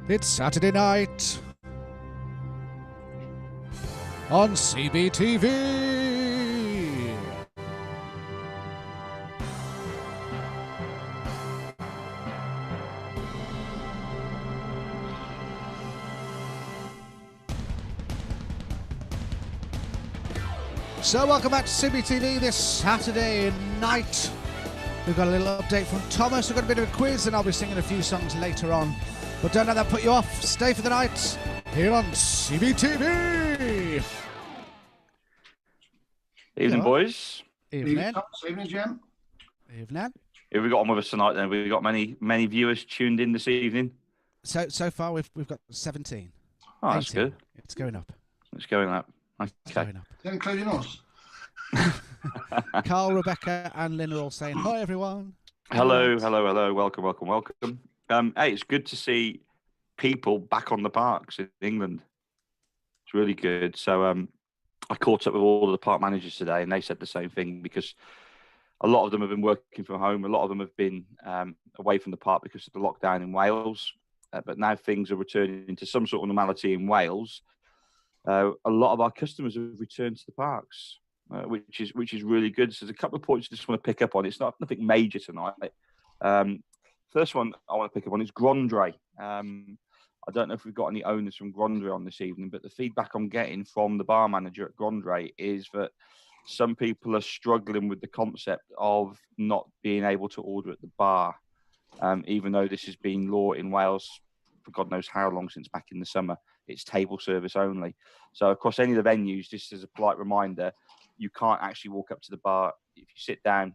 It's Saturday night on CBTV. So welcome back to CBTV this Saturday night. We've got a little update from Thomas. We've got a bit of a quiz and I'll be singing a few songs later on. But don't let that put you off. Stay for the night here on CBTV. Evening, boys. Evening. Evening, Jim. Evening. Who have we got on with us tonight then? We've got many viewers tuned in this evening. So far we've got 17. Oh, that's 18. good. It's going up. It's going up. Okay. It's going up. Including us. Carl, Rebecca and Lynn are all saying hi, everyone. Hello. Welcome. Hey, it's good to see people back on the parks in England. It's really good. So I caught up with all of the park managers today and they said the same thing, because a lot of them have been working from home. A lot of them have been away from the park because of the lockdown in Wales. But now things are returning to some sort of normality in Wales. A lot of our customers have returned to the parks, which is really good. So there's a couple of points I just want to pick up on. It's nothing major tonight. First one I want to pick up on is Grondray. I don't know if we've got any owners from Grondray on this evening, but the feedback I'm getting from the bar manager at Grondray is that some people are struggling with the concept of not being able to order at the bar, even though this has been law in Wales for God knows how long, since back in the summer. It's table service only. So across any of the venues, just as a polite reminder, you can't actually walk up to the bar. If you sit down,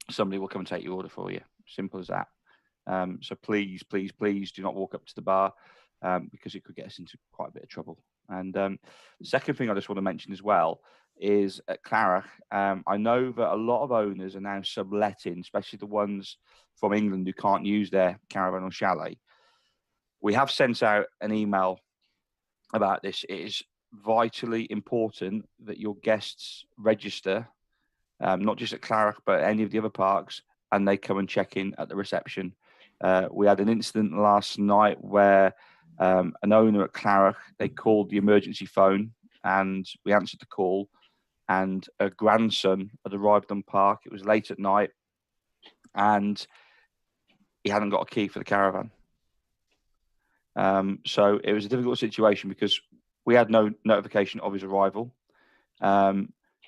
somebody will come and take your order for you. Simple as that. So please do not walk up to the bar, because it could get us into quite a bit of trouble. And the second thing I just want to mention as well is at Clarach, I know that a lot of owners are now subletting, especially the ones from England who can't use their caravan or chalet. We have sent out an email about this. It is vitally important that your guests register, not just at Clarach, but any of the other parks, and they come and check in at the reception. We had an incident last night where an owner at Clarach, they called the emergency phone and we answered the call, and a grandson had arrived on park. It was late at night and he hadn't got a key for the caravan. So it was a difficult situation because we had no notification of his arrival.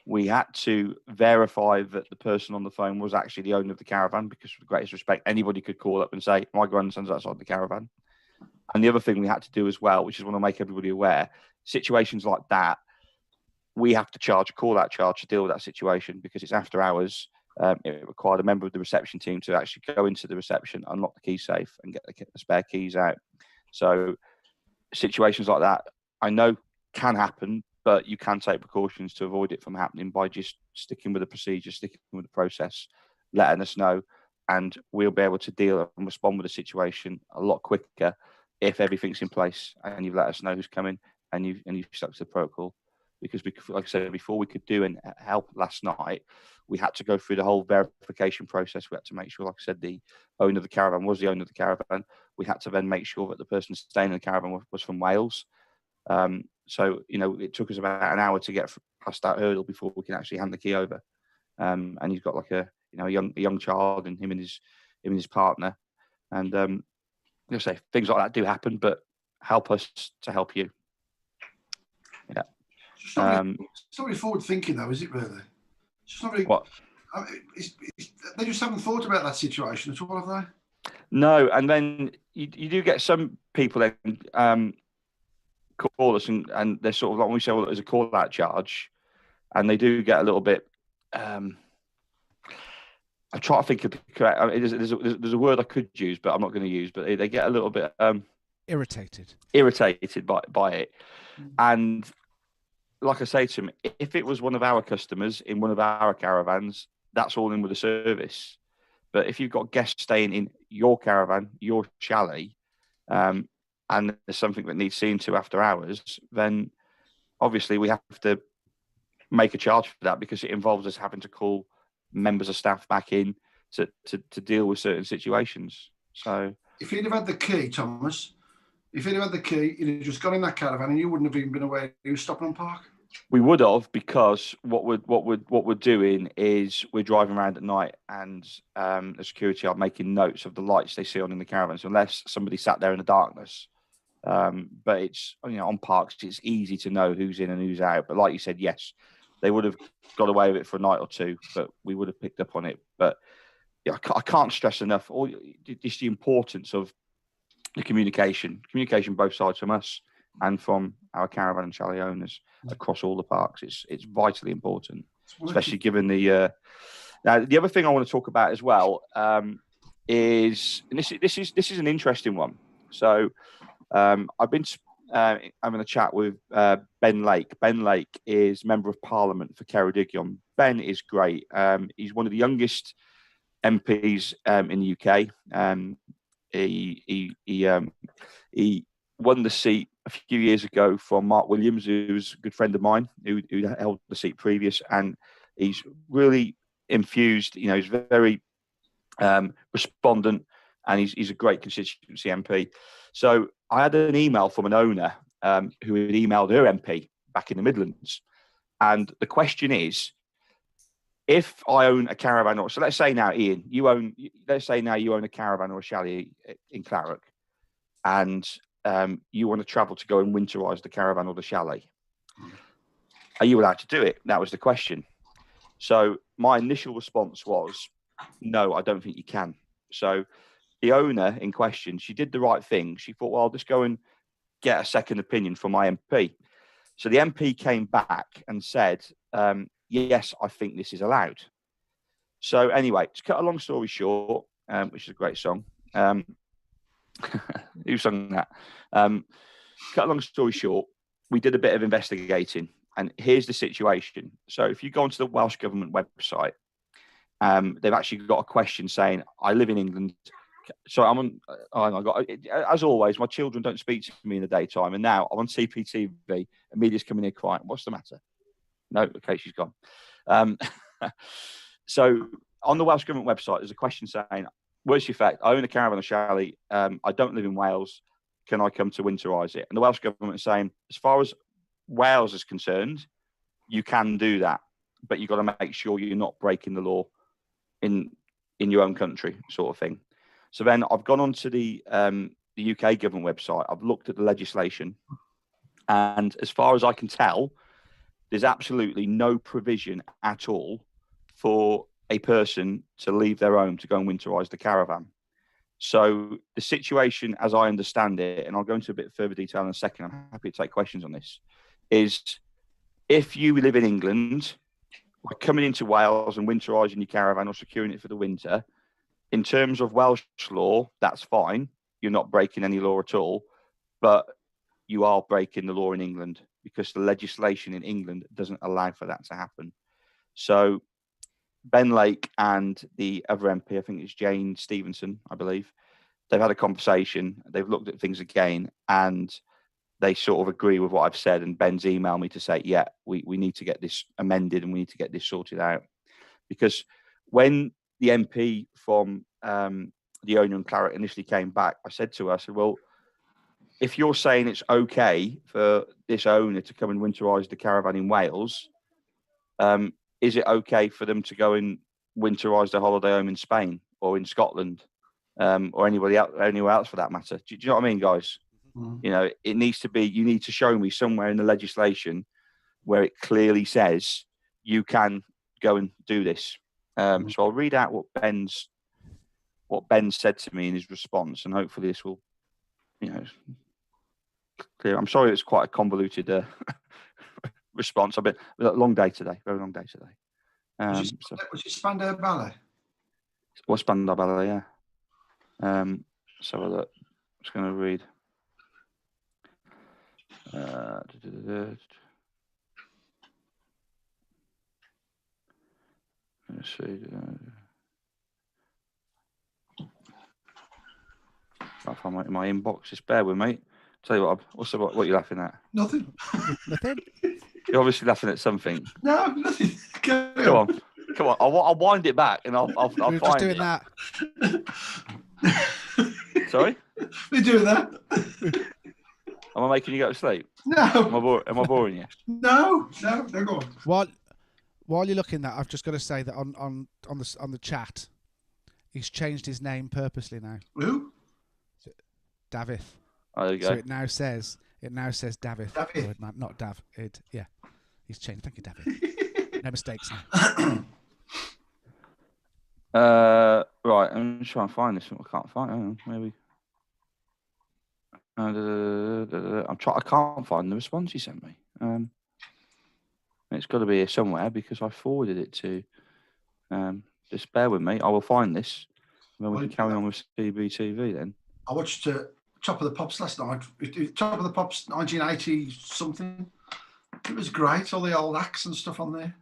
We had to verify that the person on the phone was actually the owner of the caravan, because with the greatest respect, anybody could call up and say, my grandson's outside the caravan. And the other thing we had to do as well, which is want to make everybody aware, situations like that, we have to charge a call-out charge to deal with that situation, because it's after hours. It required a member of the reception team to actually go into the reception, unlock the key safe and get the spare keys out. So situations like that, I know can happen, but you can take precautions to avoid it from happening by just sticking with the procedure, sticking with the process, letting us know, and we'll be able to deal and respond with the situation a lot quicker if everything's in place and you've let us know who's coming and you've stuck to the protocol. Because, like I said before, we could do and help last night, we had to go through the whole verification process. We had to make sure, like I said, the owner of the caravan was the owner of the caravan. We had to then make sure that the person staying in the caravan was from Wales. So, it took us about an hour to get past that hurdle before we can actually hand the key over. And he's got like a young child, and him and his partner. And say things like that do happen, but help us to help you. Yeah. It's not really forward thinking, though, is it? Really? It's just not really. What? They just haven't thought about that situation at all, have they? No, and then you do get some people then call us and they're sort of like, when we say, well, there's a call-out charge, and they do get a little bit. I try to think of the correct. I mean, there's a word I could use, but I'm not going to use. But they get a little bit irritated by it, and like I say to them, if it was one of our customers in one of our caravans, that's all in with the service. But if you've got guests staying in your caravan, your chalet, and there's something that needs seeing to after hours, then obviously we have to make a charge for that, because it involves us having to call members of staff back in to deal with certain situations. So if he'd have had the key, Thomas, if he'd have had the key, he'd have just gone in that caravan and you wouldn't have even been aware he was stopping on park. We would have, because what we're doing is we're driving around at night, and the security are making notes of the lights they see on in the caravans, unless somebody sat there in the darkness. But it's, on parks, it's easy to know who's in and who's out. But like you said, yes, they would have got away with it for a night or two, but we would have picked up on it. But yeah, I can't stress enough just the importance of the communication both sides, from us and from our caravan and chalet owners across all the parks. It's vitally important, especially given the. Now, the other thing I want to talk about as well is, and this is an interesting one. So I've been having a chat with Ben Lake. Ben Lake is Member of Parliament for Ceredigion. Ben is great. He's one of the youngest MPs in the UK. He won the seat a few years ago from Mark Williams, who's a good friend of mine, who held the seat previous, and he's really infused. He's very respondent, and he's a great constituency MP. So I had an email from an owner who had emailed her MP back in the Midlands, and the question is, if I own a caravan, or so let's say now, Ian, you own a caravan or a chalet in Claret, and you want to travel to go and winterize the caravan or the chalet, are you allowed to do it? That was the question. So my initial response was, no, I don't think you can. So the owner in question, she did the right thing. She thought, well, I'll just go and get a second opinion from my MP. So the MP came back and said, yes, I think this is allowed. So anyway, to cut a long story short, which is a great song. Who sung that? Cut a long story short, we did a bit of investigating, and here's the situation. So if you go onto the Welsh Government website, they've actually got a question saying, I live in England. So I'm on, as always, my children don't speak to me in the daytime, and now I'm on CPTV, and media's coming here crying. What's the matter? No, okay, she's gone. So on the Welsh Government website, there's a question saying, words to the effect, I own a caravan or chalet. I don't live in Wales. Can I come to winterise it? And the Welsh Government is saying, as far as Wales is concerned, you can do that, but you've got to make sure you're not breaking the law in your own country, sort of thing. So then I've gone onto the UK government website. I've looked at the legislation, and as far as I can tell, there's absolutely no provision at all for a person to leave their home to go and winterise the caravan. So the situation, as I understand it, and I'll go into a bit further detail in a second, I'm happy to take questions on this, is if you live in England, by coming into Wales and winterising your caravan or securing it for the winter, in terms of Welsh law, that's fine. You're not breaking any law at all, but you are breaking the law in England, because the legislation in England doesn't allow for that to happen. So Ben Lake and the other MP, I think it's Jane Stevenson, I believe, they've had a conversation. They've looked at things again, and they sort of agree with what I've said. And Ben's emailed me to say, yeah, we need to get this amended and we need to get this sorted out. Because when the MP from the owner in Claret initially came back, I said to her, I said, well, if you're saying it's okay for this owner to come and winterise the caravan in Wales, is it okay for them to go and winterise their holiday home in Spain or in Scotland, or anywhere else for that matter? Do you know what I mean, guys? Mm-hmm. It needs to be, you need to show me somewhere in the legislation where it clearly says you can go and do this. So I'll read out what Ben said to me in his response, and hopefully this will, clear. I'm sorry, it's quite a convoluted response. I've been a long day today, very long day today. Was it Spandau Ballet? What's Spandau Ballet? Yeah. So look, I'm just going to read. Let's see. I'll find my inbox. Just bear with me. Tell you what, what are you laughing at? Nothing. Nothing. You're obviously laughing at something. No, nothing. Come on. I'll wind it back and I'll We're find just doing it. that. Sorry? They're doing that. Am I making you go to sleep? No. Am I boring you? No, go on. While you're looking at that, I've just got to say that on the chat, he's changed his name purposely now. Who? David. Oh, there you go. So it now says David. David. Not Dav. Yeah. He's changed. Thank you, David. No mistakes now. Right, I'm just trying to find this. I can't find it. Hang on, maybe. I can't find the response he sent me. It's got to be here somewhere because I forwarded it to. Just bear with me. I will find this. And then we can carry on with CBTV then. I watched Top of the Pops last night. Top of the Pops 1980 something. It was great. All the old acts and stuff on there.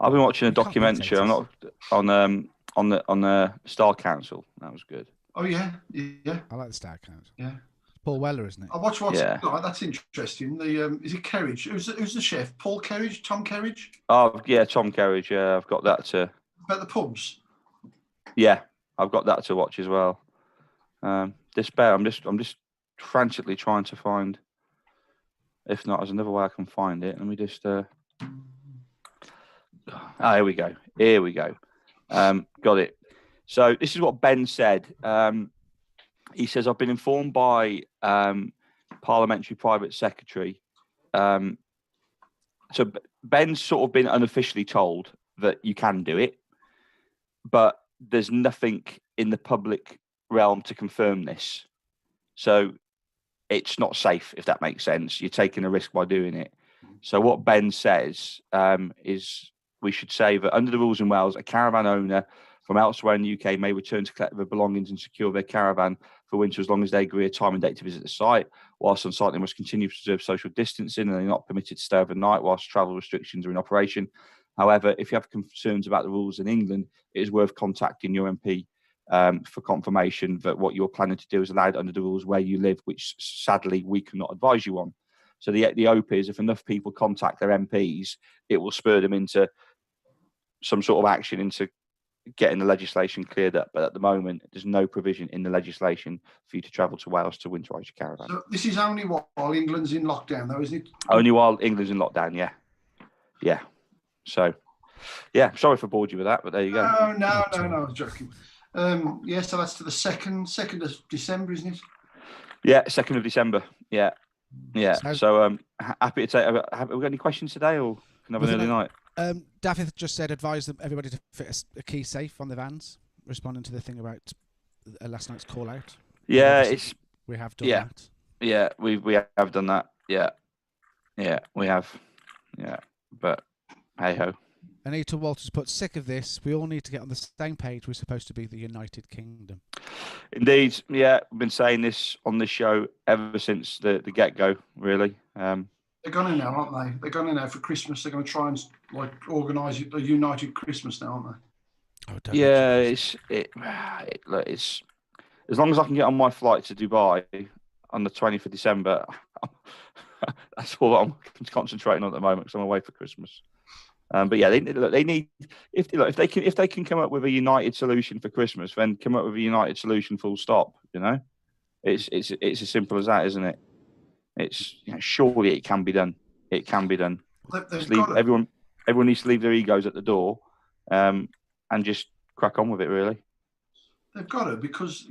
I've been watching a documentary. I'm not on the Star Council. That was good. Oh yeah. I like the Star Council. Yeah. Paul Weller, isn't it? I watched what's like. That's interesting. The is it Kerridge? Who's the chef? Paul Kerridge? Tom Kerridge? Oh yeah, Tom Kerridge. Yeah, I've got that to. About the pubs. Yeah, I've got that to watch as well. Despair. I'm just frantically trying to find. If not, there's another way I can find it. Let me just. Here we go. Got it. So this is what Ben said. He says, I've been informed by Parliamentary Private Secretary. So Ben's sort of been unofficially told that you can do it, but there's nothing in the public realm to confirm this. So it's not safe, if that makes sense. You're taking a risk by doing it. So what Ben says is we should say that under the rules in Wales, a caravan owner from elsewhere in the UK may return to collect their belongings and secure their caravan for winter as long as they agree a time and date to visit the site. Whilst on site, they must continue to preserve social distancing and they're not permitted to stay overnight whilst travel restrictions are in operation. However, if you have concerns about the rules in England, it is worth contacting your MP for confirmation that what you're planning to do is allowed under the rules where you live, which sadly we cannot advise you on. So the hope is if enough people contact their MPs, it will spur them into some sort of action into getting the legislation cleared up. But at the moment, there's no provision in the legislation for you to travel to Wales to winterize your caravan. So this is only while England's in lockdown, though, isn't it? Only while England's in lockdown, yeah. Yeah. So, yeah, sorry for bored you with that, but there you go. No, I was joking. Yeah, so that's to the 2nd of December, isn't it? Yeah, 2nd of December. Yeah. So happy to take. Have we got any questions today, or can I have an early night? David just said advise everybody to fit a key safe on the vans, responding to the thing about last night's call out. Yeah, we have done that. Yeah, we have done that. Yeah, we have. Yeah, but hey ho. Anita Walters put, sick of this. We all need to get on the same page. We're supposed to be the United Kingdom. Indeed, yeah. I've been saying this on this show ever since the get-go, really. They're gone in now, aren't they? They're gone in now for Christmas. They're going to try and organise a United Christmas now, aren't they? It's as long as I can get on my flight to Dubai on the 20th of December, that's all I'm concentrating on at the moment because I'm away for Christmas. But yeah, they need if they can come up with a united solution for Christmas, then come up with a united solution. Full stop. You know, it's as simple as that, isn't it? It's surely it can be done. It can be done. Everyone needs to leave their egos at the door, and just crack on with it. Really, they've got to because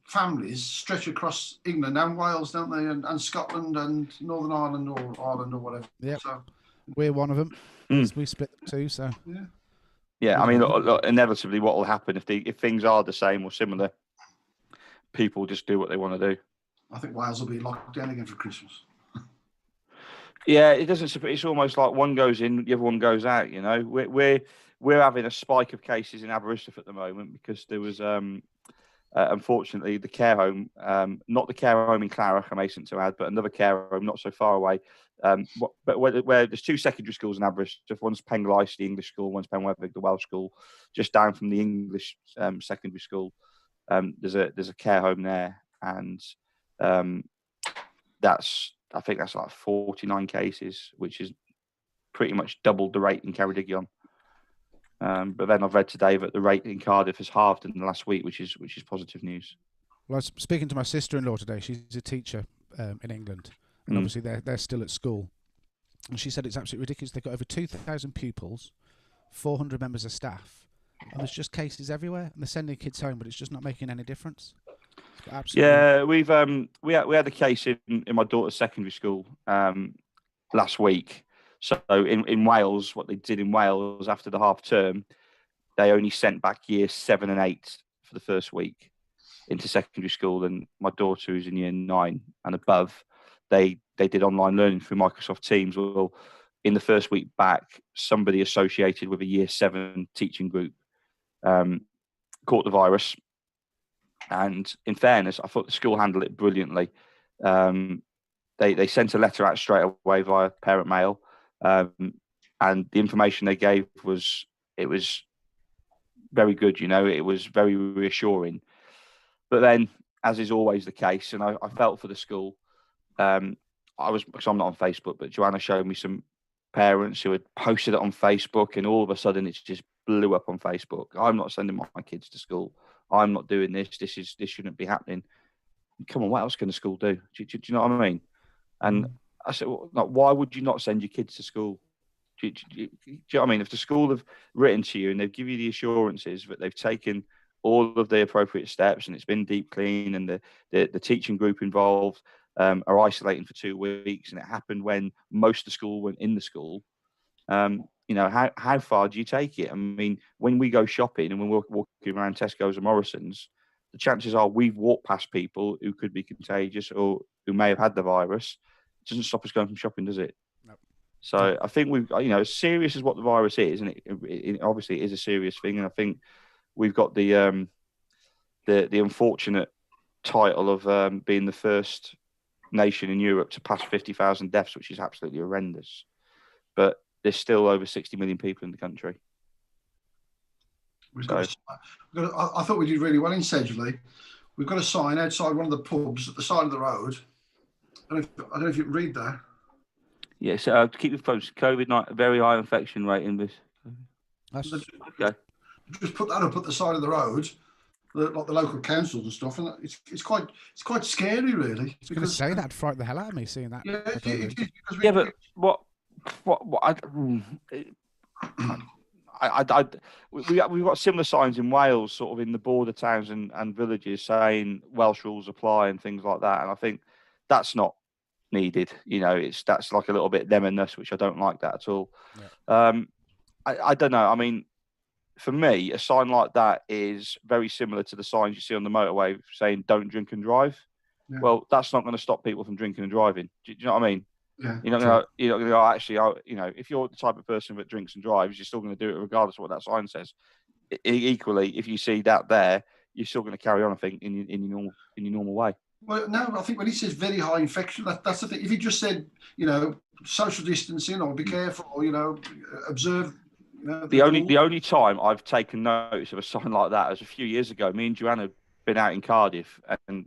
families stretch across England and Wales, don't they, and Scotland and Northern Ireland or Ireland or whatever. Yeah, so we're one of them. We split the two, so yeah. I mean, look, inevitably, what will happen if things are the same or similar, people just do what they want to do. I think Wales will be locked down again for Christmas. Yeah, it doesn't. It's almost like one goes in, the other one goes out. You know, we're having a spike of cases in Aberystwyth at the moment because there was unfortunately the care home, not the care home in Clarach, I hasten to add, but another care home not so far away. But where there's two secondary schools in Aberystwyth, one's Penglais, the English school, one's Penwethig, the Welsh school, just down from the English secondary school. There's a care home there, and I think that's like 49 cases, which is pretty much double the rate in Ceredigion. But then I've read today that the rate in Cardiff has halved in the last week, which is positive news. Well, I was speaking to my sister-in-law today. She's a teacher in England, and obviously they're still at school. And she said it's absolutely ridiculous. They've got over 2,000 pupils, 400 members of staff, and there's just cases everywhere. And they're sending kids home, but it's just not making any difference. Absolutely. Yeah, we've we had a case in my daughter's secondary school last week. So in Wales, what they did in Wales after the half term, they only sent back year 7 and 8 for the first week into secondary school. And my daughter, who's in year 9 and above, they did online learning through Microsoft Teams. Well, in the first week back, somebody associated with a year 7 teaching group caught the virus. And in fairness, I thought the school handled it brilliantly. They sent a letter out straight away via parent mail, and the information they gave was very good. It was very reassuring. But then, as is always the case, and I felt for the school. Because I'm not on Facebook, but Joanna showed me some parents who had posted it on Facebook, and all of a sudden it just blew up on Facebook. I'm not sending my kids to school. I'm not doing this. This shouldn't be happening. Come on, what else can the school do? Do you know what I mean? And I said, well, why would you not send your kids to school? Do you know what I mean? If the school have written to you and they've given you the assurances that they've taken all of the appropriate steps and it's been deep clean and the teaching group involved are isolating for 2 weeks, and it happened when most of the school weren't in the school. How far do you take it? I mean, when we go shopping and when we're walking around Tesco's and Morrison's, the chances are we've walked past people who could be contagious or who may have had the virus. It doesn't stop us going from shopping, does it? Nope. So I think we've, as serious as what the virus is, and it obviously is a serious thing, and I think we've got the unfortunate title of being the first nation in Europe to pass 50,000 deaths, which is absolutely horrendous. But there's still over 60 million people in the country. I thought we did really well in Sedgley. We've got a sign outside one of the pubs at the side of the road. I don't know if you can read that. Yeah, so keep the phone. COVID-19, very high infection rate in this. Okay. Just put that up at the side of the road, like the local councils and stuff, and it's quite scary, really. I was going to say that'd frighten the hell out of me seeing that. Yeah, it is. Yeah, but we've got similar signs in Wales, sort of in the border towns and villages, saying Welsh rules apply and things like that. And I think that's not needed. That's like a little bit them and us, which I don't like that at all. Yeah. I don't know. I mean, for me, a sign like that is very similar to the signs you see on the motorway saying "Don't drink and drive." Yeah. Well, that's not going to stop people from drinking and driving. Do you know what I mean? Yeah. You're not going to go, actually, if you're the type of person that drinks and drives, you're still going to do it regardless of what that sign says. Equally, if you see that there, you're still going to carry on, I think, in your normal way. Well, no, I think when he says very high infection, that's the thing. If he just said, social distancing or be careful or, observe. The only time I've taken notice of a sign like that was a few years ago. Me and Joanna had been out in Cardiff and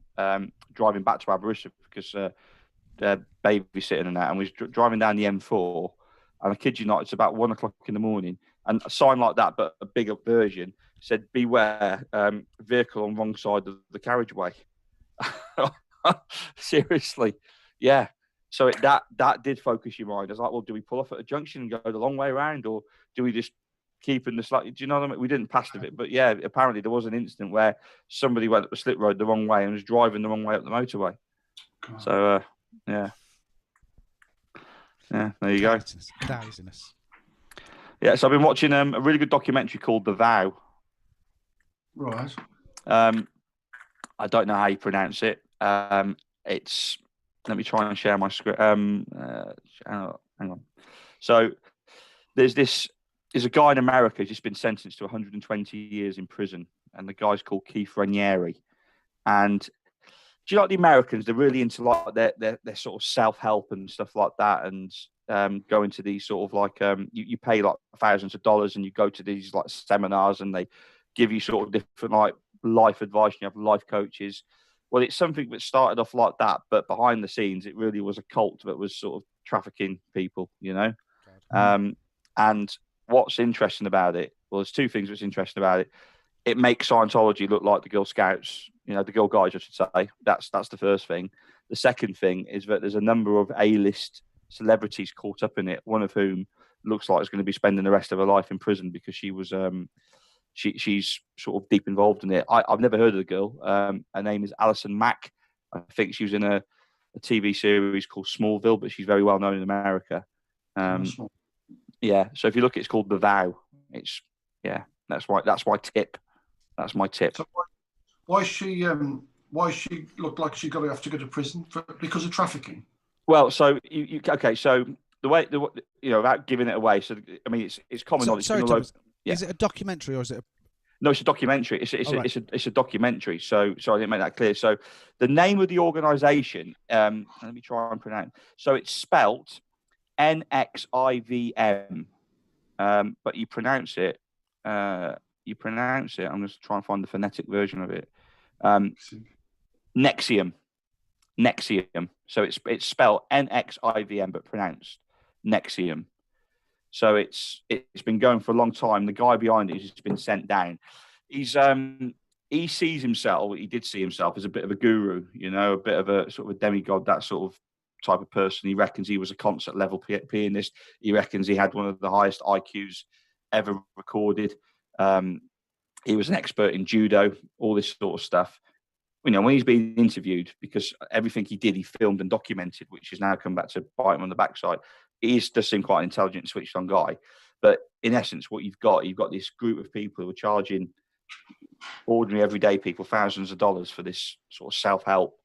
driving back to Aberystwyth because they're babysitting and that, and we was driving down the M4, and I kid you not, it's about 1 o'clock in the morning, and a sign like that, but a bigger version, said "Beware, vehicle on wrong side of the carriageway." Seriously, yeah. So that did focus your mind. I was like, well, do we pull off at a junction and go the long way around, or do we just keep in the slightly? Do you know what I mean? We didn't pass the bit, but yeah, apparently there was an incident where somebody went up the slip road the wrong way and was driving the wrong way up the motorway. God. So yeah, there you go. Craziness. Yeah, so I've been watching a really good documentary called The Vow. Right. I don't know how you pronounce it. It's. Let me try and share my script. Hang on. So there's a guy in America who's just been sentenced to 120 years in prison, and the guy's called Keith Raniere. And do you like the Americans? They're really into like their sort of self-help and stuff like that, and go into these sort of like you pay like thousands of dollars and you go to these like seminars and they give you sort of different like life advice. And you have life coaches. Well, it's something that started off like that, but behind the scenes, it really was a cult that was sort of trafficking people, And what's interesting about it? Well, there's two things that's interesting about it. It makes Scientology look like the Girl Scouts, the Girl Guides, I should say. That's the first thing. The second thing is that there's a number of A-list celebrities caught up in it. One of whom looks like is going to be spending the rest of her life in prison because she was she's sort of deep involved in it. I've never heard of the girl. Her name is Alison Mack. I think she was in a TV series called Smallville, but she's very well known in America. Yeah. So if you look, it's called The Vow. It's That's my tip. That's my tip. So why she look like she's going to have to go to prison because of trafficking? Well, so okay. So the way without giving it away. So I mean, it's common knowledge. Sorry, Thomas, is it a documentary or is it? No, it's a documentary. It's a documentary. So I didn't make that clear. So the name of the organisation. Let me try and pronounce. So it's spelt NXIVM, but you pronounce it. I'm just trying to find the phonetic version of it. Nexium. So it's spelled NXIVM, but pronounced Nexium. So it's been going for a long time. The guy behind it has been sent down. He sees himself. He did see himself as a bit of a guru, a bit of a sort of a demigod, that sort of type of person. He reckons he was a concert level pianist. He reckons he had one of the highest IQs ever recorded. He was an expert in judo, all this sort of stuff. When he's being interviewed, because everything he did, he filmed and documented, which has now come back to bite him on the backside. He does seem quite an intelligent, switched on guy. But in essence, what you've got this group of people who are charging ordinary, everyday people thousands of dollars for this sort of self-help,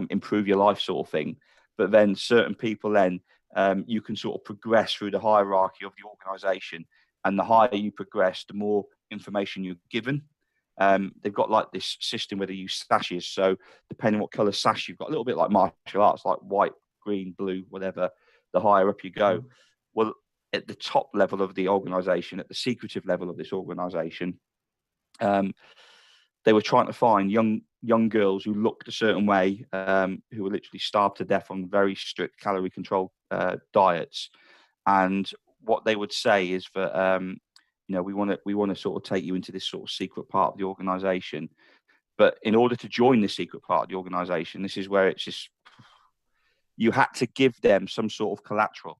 improve your life sort of thing. But then certain people you can sort of progress through the hierarchy of the organisation. And the higher you progress, the more information you're given. They've got like this system where they use sashes. So depending on what colour sash you've got, a little bit like martial arts, like white, green, blue, whatever, the higher up you go. Well, at the top level of the organisation, at the secretive level of this organisation, they were trying to find young girls who looked a certain way, who were literally starved to death on very strict calorie control diets. And what they would say is that we want to sort of take you into this sort of secret part of the organisation, but in order to join the secret part of the organisation, this is where it's just you had to give them some sort of collateral.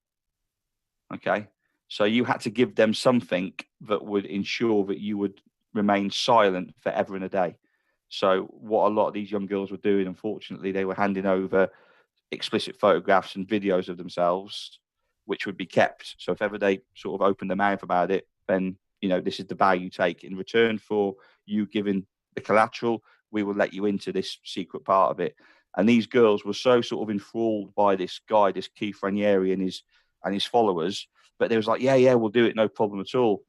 Okay, so you had to give them something that would ensure that you would remain silent forever and a day. So what a lot of these young girls were doing, unfortunately, they were handing over explicit photographs and videos of themselves, which would be kept. So if ever they sort of opened their mouth about it, then, this is the vow you take. In return for you giving the collateral, we will let you into this secret part of it. And these girls were so sort of enthralled by this guy, this Keith Raniere and his followers, but they was like, yeah, we'll do it, no problem at all.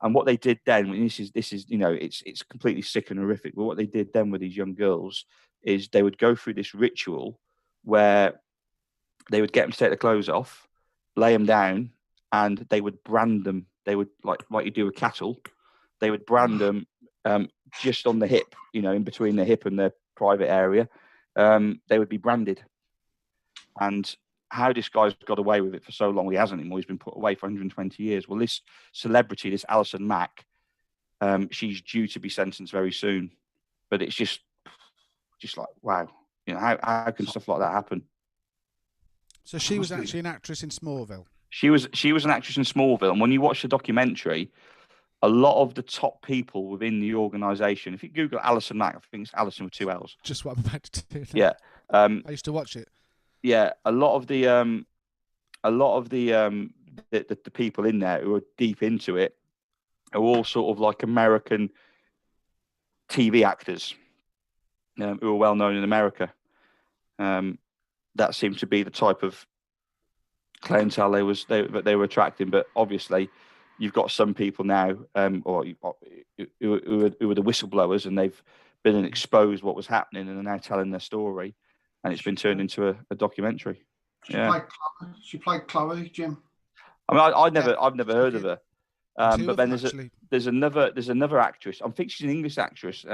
And what they did then, this is it's completely sick and horrific, but what they did then with these young girls is they would go through this ritual where they would get them to take their clothes off, lay them down, and they would brand them. They would, like you do with cattle, they would brand them just on the hip, in between the hip and the private area. They would be branded. And how this guy's got away with it for so long, he hasn't anymore. He's been put away for 120 years. Well, this celebrity, this Alison Mack, she's due to be sentenced very soon. But it's just like, wow, how can stuff like that happen? So she was actually an actress in Smallville. She was an actress in Smallville, and when you watch the documentary, a lot of the top people within the organisation. If you Google Alison Mack, I think it's Alison with 2 L's. Just what I'm about to do. Now. Yeah, I used to watch it. Yeah, a lot of the people in there who are deep into it are all sort of like American TV actors who are well known in America. That seems to be the type of clientele they were attracting. But obviously, you've got some people now, who are the whistleblowers, and they've been and exposed what was happening, and are now telling their story, and it's been turned into a documentary. She played Chloe, Jim. I mean, I've never heard of her. But then there's another actress. I think she's an English actress.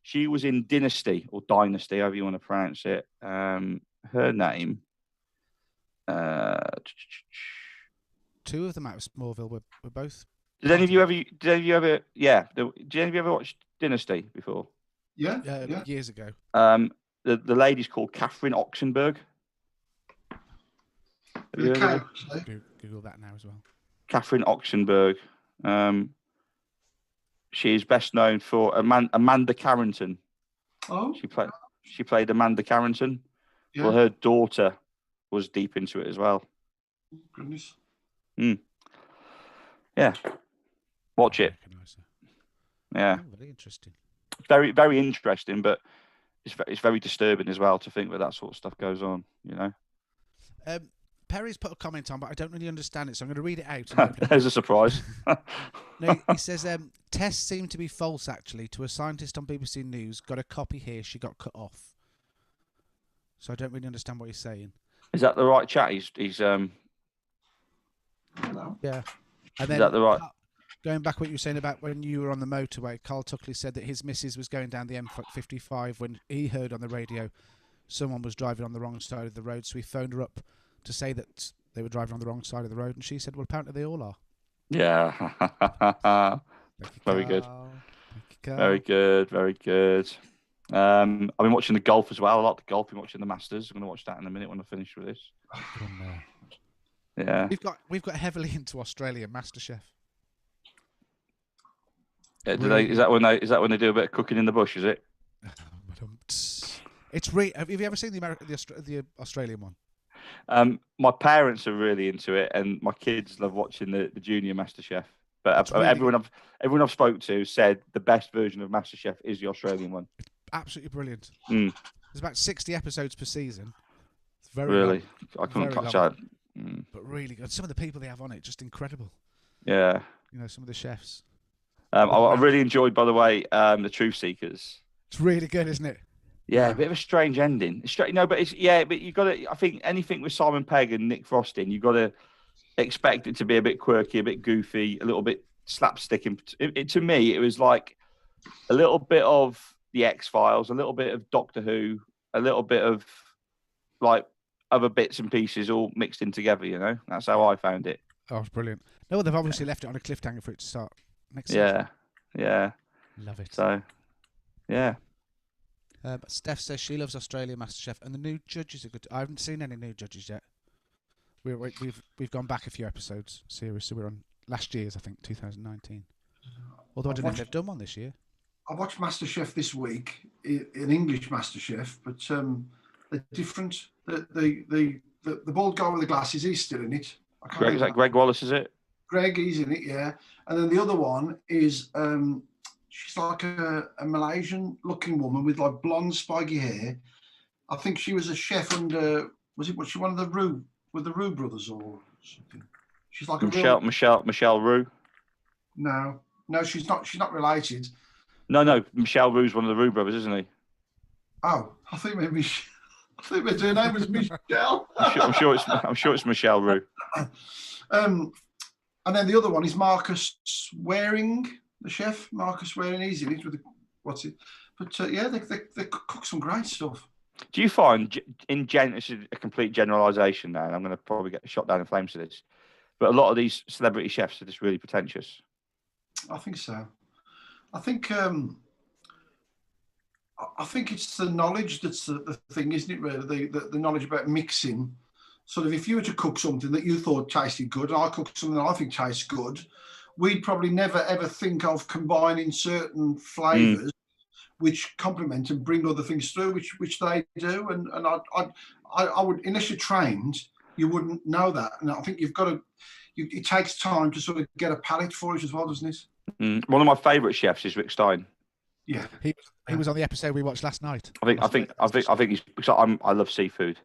She was in Dynasty or Dynasty, however you want to pronounce it. Her name. Two of them out of Smallville were both. Did any of you ever? Yeah. Did any of you ever watch Dynasty before? Yeah. years ago. The lady's called Catherine Oxenberg. Have you heard of her? Google that now as well. Catherine Oxenberg. She is best known for Amanda Carrington. Oh. She played Amanda Carrington. Yeah. Well, her daughter was deep into it as well. Goodness. Yeah. Watch it. Yeah. Oh, very interesting. Very, very interesting, but it's very disturbing as well to think that sort of stuff goes on, you know. Perry's put a comment on, but I don't really understand it, so I'm going to read it out. There's a surprise. No, he says, tests seem to be false, actually. To a scientist on BBC News, got a copy here, she got cut off. So I don't really understand what he's saying. Is that the right chat? He's Hello. Yeah. And then, is that the right? Going back what you were saying about when you were on the motorway, Carl Tuckley said that his missus was going down the M55 when he heard on the radio someone was driving on the wrong side of the road, so he phoned her up to say that they were driving on the wrong side of the road, and she said, well, apparently they all are. Yeah. Very good. Very good. Very good. I've been watching the golf as well. I like the golf. I've been watching the Masters. I'm going to watch that in a minute when I finish with this. Yeah. We've got heavily into Australia MasterChef. Yeah, is that when they do a bit of cooking in the bush? Is it? It's have you ever seen the Australian one? My parents are really into it, and my kids love watching the Junior MasterChef. But really everyone I've spoke to said the best version of MasterChef is the Australian one. It's absolutely brilliant. There's about 60 episodes per season. It's very really. Long. I couldn't catch that. But really good. Some of the people they have on it, just incredible. Yeah. You know, some of the chefs. I really enjoyed, by the way, the Truth Seekers. It's really good, isn't it? Yeah, a bit of a strange ending. But you got to. I think anything with Simon Pegg and Nick Frost in, you got to expect it to be a bit quirky, a bit goofy, a little bit slapstick. To me, it was like a little bit of the X-Files, a little bit of Doctor Who, a little bit of like other bits and pieces all mixed in together. You know, that's how I found it. Oh, it's brilliant. No, they've obviously left it on a cliffhanger for it to start next season. Yeah. Love it. So, yeah. Steph says she loves Australia MasterChef, and the new judges are good. I haven't seen any new judges yet. We've gone back a few episodes series, so we're on last year's, I think, 2019. Although I don't know if they've done one this year. I watched MasterChef this week, an English MasterChef, but they're different. The bald guy with the glasses, he's still in it. Is that Greg Wallace? Is it? Greg, he's in it, yeah. And then the other one is she's like a Malaysian looking woman with like blonde spiky hair. I think she was a chef under, was she one of the Roux brothers or something? She's like Michelle Roux. No, she's not related. No, Michelle Roux's one of the Roux brothers, isn't he? Oh, I think maybe her name was Michelle. I'm sure it's Michelle Roux. And then the other one is Marcus Waring, the chef. Marcus Waring, he's in it with what's it? But yeah, they cook some great stuff. Do you find, this is a complete generalisation now, and I'm going to probably get shot down in flames for this, but a lot of these celebrity chefs are just really pretentious? I think so. I think it's the knowledge that's the thing, isn't it? Really, the knowledge about mixing. Sort of, if you were to cook something that you thought tasted good, and I cooked something that I think tastes good, we'd probably never ever think of combining certain flavours which complement and bring other things through, which they do. And I would, unless you're trained, you wouldn't know that. And I think you've got to. It takes time to sort of get a palate for it as well, doesn't it? One of my favourite chefs is Rick Stein. Yeah, he was on the episode we watched last night. I think he's because I love seafood,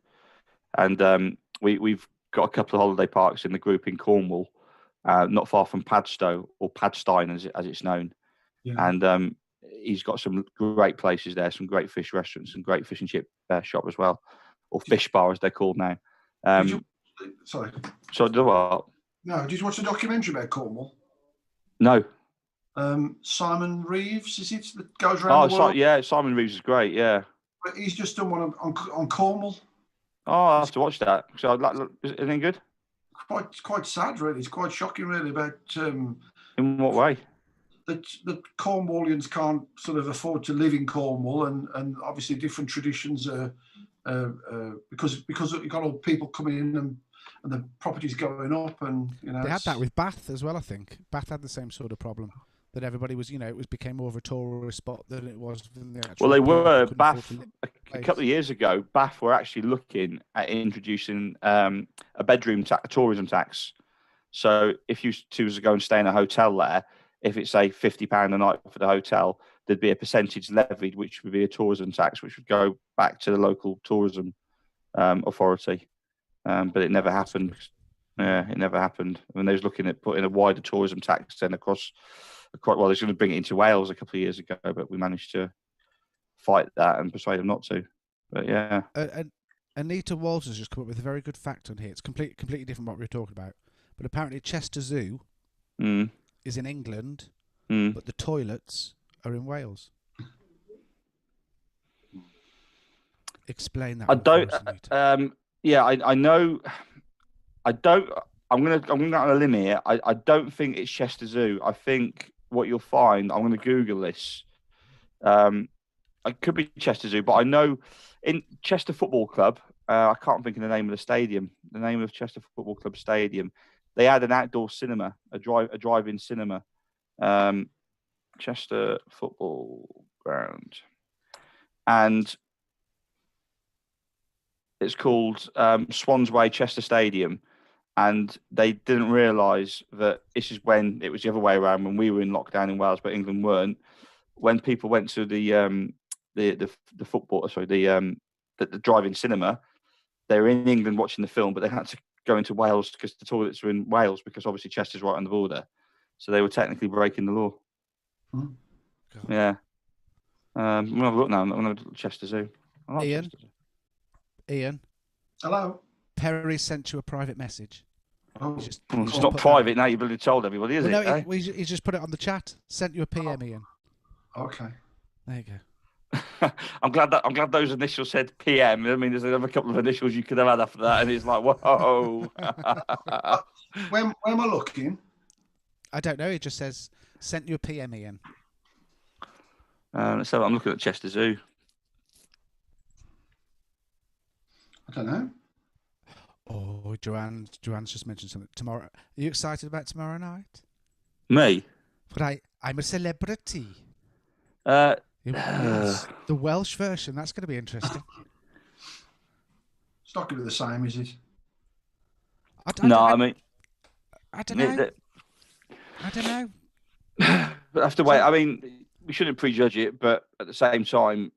and we've got a couple of holiday parks in the group in Cornwall, not far from Padstow or Padstein as it's known, and he's got some great places there, some great fish restaurants, and great fish and chip shop as well, or fish bar as they're called now. Sorry. So do what? No, did you watch a documentary about Cornwall? No. Simon Reeves, is it, that goes around the world? Yeah, Simon Reeves is great, yeah. But he's just done one on Cornwall. Oh, I'll have to watch that. So, is it any good? Quite sad, really. It's quite shocking, really, about... In what way? that Cornwallians can't sort of afford to live in Cornwall, and obviously different traditions are because you've got all people coming in and the properties going up, and they had that with Bath as well. I think Bath had the same sort of problem that everybody was, became more of a tourist spot than it was. Than the actual well, they were Bath a couple of years ago. Bath were actually looking at introducing a tourism tax. So if you choose to go and stay in a hotel there, if it's say £50 a night for the hotel, there'd be a percentage levied, which would be a tourism tax, which would go back to the local tourism authority. But it never happened. Yeah, it never happened. I mean, they was looking at putting a wider tourism tax then across. Well, they was going to bring it into Wales a couple of years ago, but we managed to fight that and persuade them not to. But yeah. Anita Walters has just come up with a very good fact on here. It's completely different from what we were talking about. But apparently Chester Zoo is in England, but the toilets are in Wales. Explain that. I don't. Yeah, I know. I don't. I'm gonna on a limb here. I don't think it's Chester Zoo. I think what you'll find. I'm gonna Google this. It could be Chester Zoo, but I know in Chester Football Club. I can't think of the name of the stadium. The name of Chester Football Club Stadium. They had an outdoor cinema, a drive-in cinema. Chester Football Ground, and it's called Swans Way Chester Stadium. And they didn't realise that this is when it was the other way around, when we were in lockdown in Wales, but England weren't. When people went to the football, sorry, the drive-in cinema, they were in England watching the film, but they had to go into Wales because the toilets were in Wales, because obviously Chester's right on the border, so they were technically breaking the law. God. Yeah. I'm gonna have a look now. I'm gonna look at Chester Zoo. Ian. Hello. Perry sent you a private message. Oh. It's not private now. You've already told everybody, is it? No, eh? he's just put it on the chat. Sent you a PM, Ian. Okay. There you go. I'm glad those initials said PM. I mean, there's another couple of initials you could have had after that, and it's like, whoa. When am I looking? I don't know. It just says sent you a PM, Ian. So I'm looking at Chester Zoo. I don't know. Oh, Joanne's just mentioned something. Tomorrow, are you excited about tomorrow night? Me? But I'm a celebrity. Yes. The Welsh version. That's going to be interesting. It's not going to be the same, is it? I don't know. I don't know. But have to wait. I mean, we shouldn't prejudge it, but at the same time,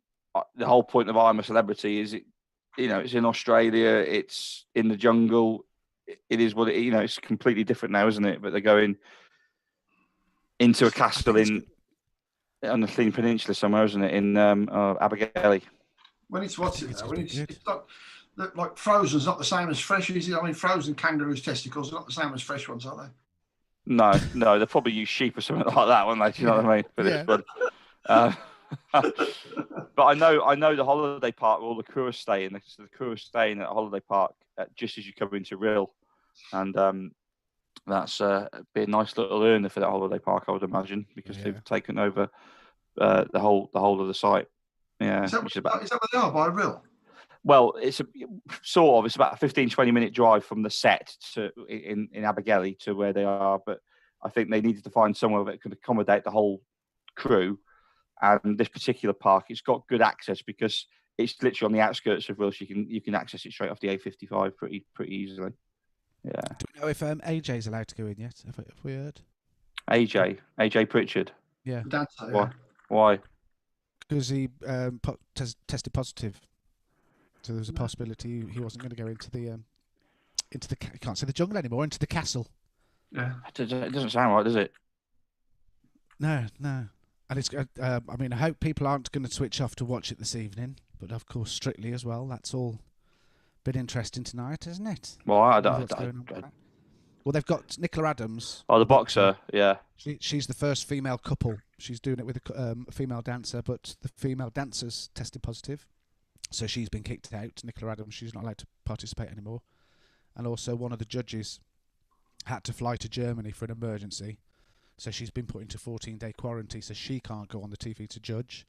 the whole point of I'm a Celebrity is it's in Australia, it's in the jungle. It is what it, it's completely different now, isn't it? But they're going into a castle on the Clean Peninsula somewhere, isn't it? In Abergele. When it's not like frozen's not the same as fresh, is it? I mean, frozen kangaroos' testicles are not the same as fresh ones, are they? No, they'll probably use sheep or something like that, won't they? Do you know what I mean? For this one. But I know the holiday park, all the crew are staying. The crew are staying at a holiday park just as you come into Rhyl, and that's be a nice little earner for that holiday park, I would imagine, because they've taken over the whole of the site. Yeah, is that where they are, by Rhyl? Well, it's it's about a 15-20 minute drive from the set in Abergele to where they are, but I think they needed to find somewhere that could accommodate the whole crew. And this particular park, it's got good access because it's literally on the outskirts of Rhyl. So you can access it straight off the A55 pretty easily. Yeah. Do we know if AJ's allowed to go in yet? Have we heard? AJ Pritchard. Yeah. Why? Because he tested positive, so there was a possibility he wasn't going to go into the I can't say the jungle anymore, into the castle. Yeah. It doesn't sound right, does it? No. And it's. I mean, I hope people aren't going to switch off to watch it this evening. But of course, Strictly as well. That's all been interesting tonight, isn't it? Well, I don't. Well, they've got Nicola Adams. Oh, the boxer. Yeah. She's the first female couple. She's doing it with a female dancer, but the female dancers tested positive, so she's been kicked out. Nicola Adams. She's not allowed to participate anymore. And also, one of the judges had to fly to Germany for an emergency. So she's been put into 14-day quarantine, so she can't go on the TV to judge.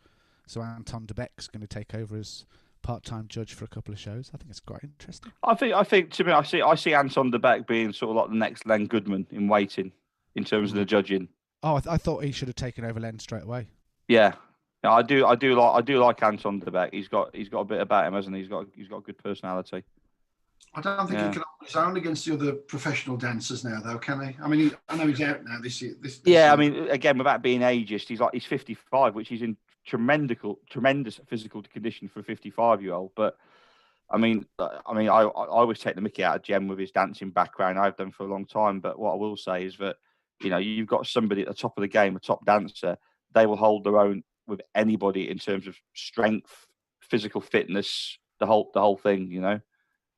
So Anton de Beck's going to take over as part-time judge for a couple of shows. I think it's quite interesting. I think to me, I see Anton de Beck being sort of like the next Len Goodman in waiting in terms of the judging. Oh, I thought he should have taken over Len straight away. Yeah. I do like Anton de Beck. He's got a bit about him, hasn't he? He's got a good personality. I don't think he can hold his own against the other professional dancers now, though, can he? I mean, I know he's out now this year. This yeah, year. I mean, again, without being ageist, he's 55, which he's in tremendous physical condition for a 55-year-old. But I always take the mickey out of Jem with his dancing background. I've done for a long time. But what I will say is that, you've got somebody at the top of the game, a top dancer. They will hold their own with anybody in terms of strength, physical fitness, the whole thing.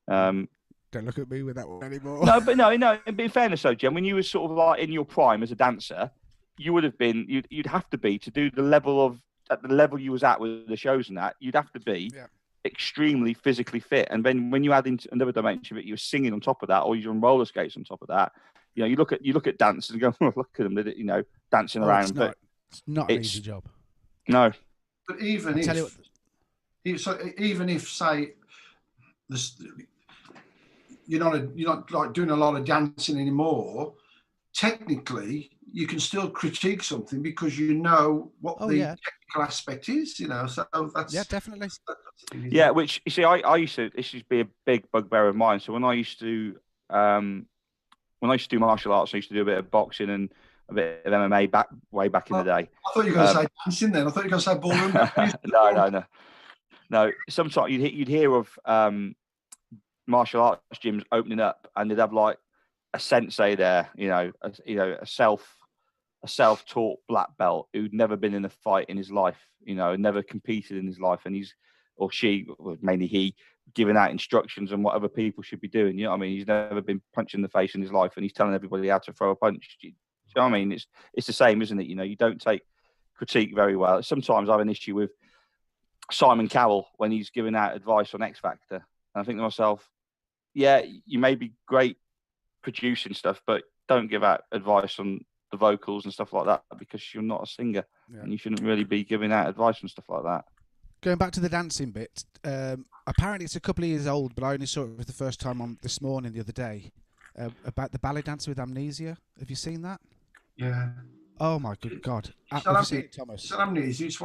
Don't look at me with that one anymore. No. In fairness, though, Jem, when you were sort of like in your prime as a dancer, you would have been. You'd have to be to do the level you was at with the shows and that. You'd have to be extremely physically fit. And then when you add into another dimension that you're singing on top of that, or you're on roller skates on top of that, you look at dancers and go, oh, look at them, dancing around. It's not an easy job. No. But even if say you're not like doing a lot of dancing anymore, technically you can still critique something because you know what technical aspect is, so that's definitely. Yeah, which you see, I used to be a big bugbear of mine. So when I used to do martial arts, I used to do a bit of boxing and a bit of MMA way back in the day. I thought you were going to say dancing then. I thought you were going to say ballroom. No. Sometimes you'd hear of martial arts gyms opening up, and they'd have like a sensei there, a self-taught black belt who'd never been in a fight in his life, never competed in his life, and mainly he, giving out instructions on what other people should be doing. You know what I mean? He's never been punched in the face in his life, and he's telling everybody how to throw a punch. Do you know what I mean? It's the same, isn't it? You don't take critique very well. Sometimes I have an issue with Simon Cowell when he's giving out advice on X Factor, and I think to myself, yeah, you may be great producing stuff, but don't give out advice on the vocals and stuff like that, because you're not a singer, and you shouldn't really be giving out advice and stuff like that. Going back to the dancing bit, apparently it's a couple of years old, but I only saw it for the first time on this morning, the other day, about the ballet dancer with amnesia. Have you seen that? Yeah. Oh my good God! Have you seen it, Thomas? It's not amnesia. It's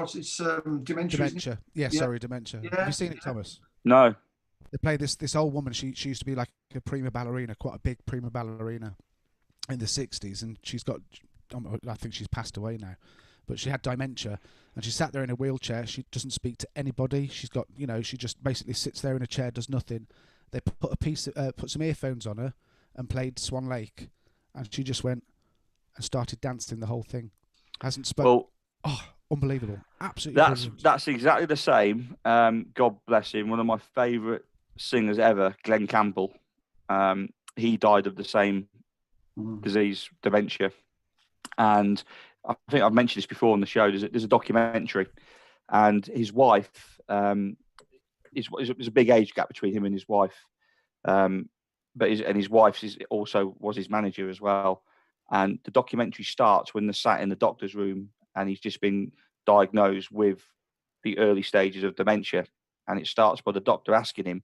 dementia. Dementia. Yeah, sorry, dementia. Yeah. Have you seen it, Thomas? No. They play this old woman. She used to be like a prima ballerina, quite a big prima ballerina in the 60s, and she's got, I think she's passed away now, but she had dementia, and she sat there in a wheelchair. She doesn't speak to anybody. She's got, she just basically sits there in a chair, does nothing. They put some earphones on her and played Swan Lake, and she just went and started dancing the whole thing. Hasn't spoken. Oh, unbelievable! Absolutely. That's exactly the same. God bless him. One of my favourite singers ever, Glenn Campbell. He died of the same disease, dementia, and I think I've mentioned this before on the show. There's a documentary, and his wife. There's a big age gap between him and his wife, but his wife was his manager as well. And the documentary starts when they're sat in the doctor's room, and he's just been diagnosed with the early stages of dementia. And it starts by the doctor asking him,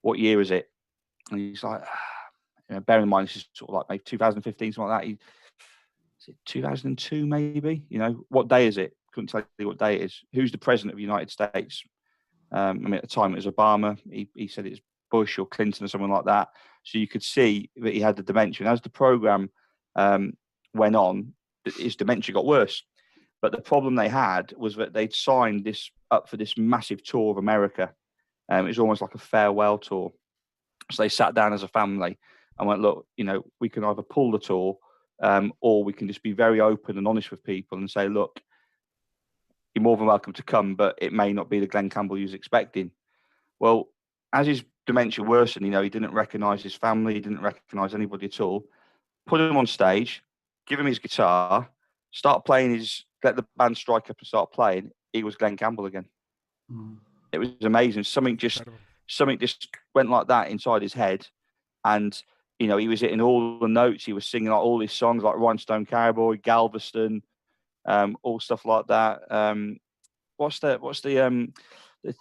"What year is it?" And he's like, bearing in mind this is sort of like maybe 2015, something like that. Is it 2002 maybe? What day is it? Couldn't tell you what day it is. Who's the president of the United States? At the time it was Obama. He said it's Bush or Clinton or someone like that. So you could see that he had the dementia. And as the program went on, his dementia got worse. But the problem they had was that they'd signed this up for this massive tour of America. It was almost like a farewell tour. So they sat down as a family and went, look, we can either pull the tour or we can just be very open and honest with people and say, look, you're more than welcome to come, but it may not be the Glenn Campbell you was expecting. Well, as his dementia worsened, he didn't recognise his family, he didn't recognise anybody at all. Put him on stage, give him his guitar, let the band strike up and start playing. He was Glenn Campbell again. It was amazing. Something just went like that inside his head, and you know, he was hitting all the notes. He was singing like all his songs, like Rhinestone Cowboy, Galveston, all stuff like that. What's the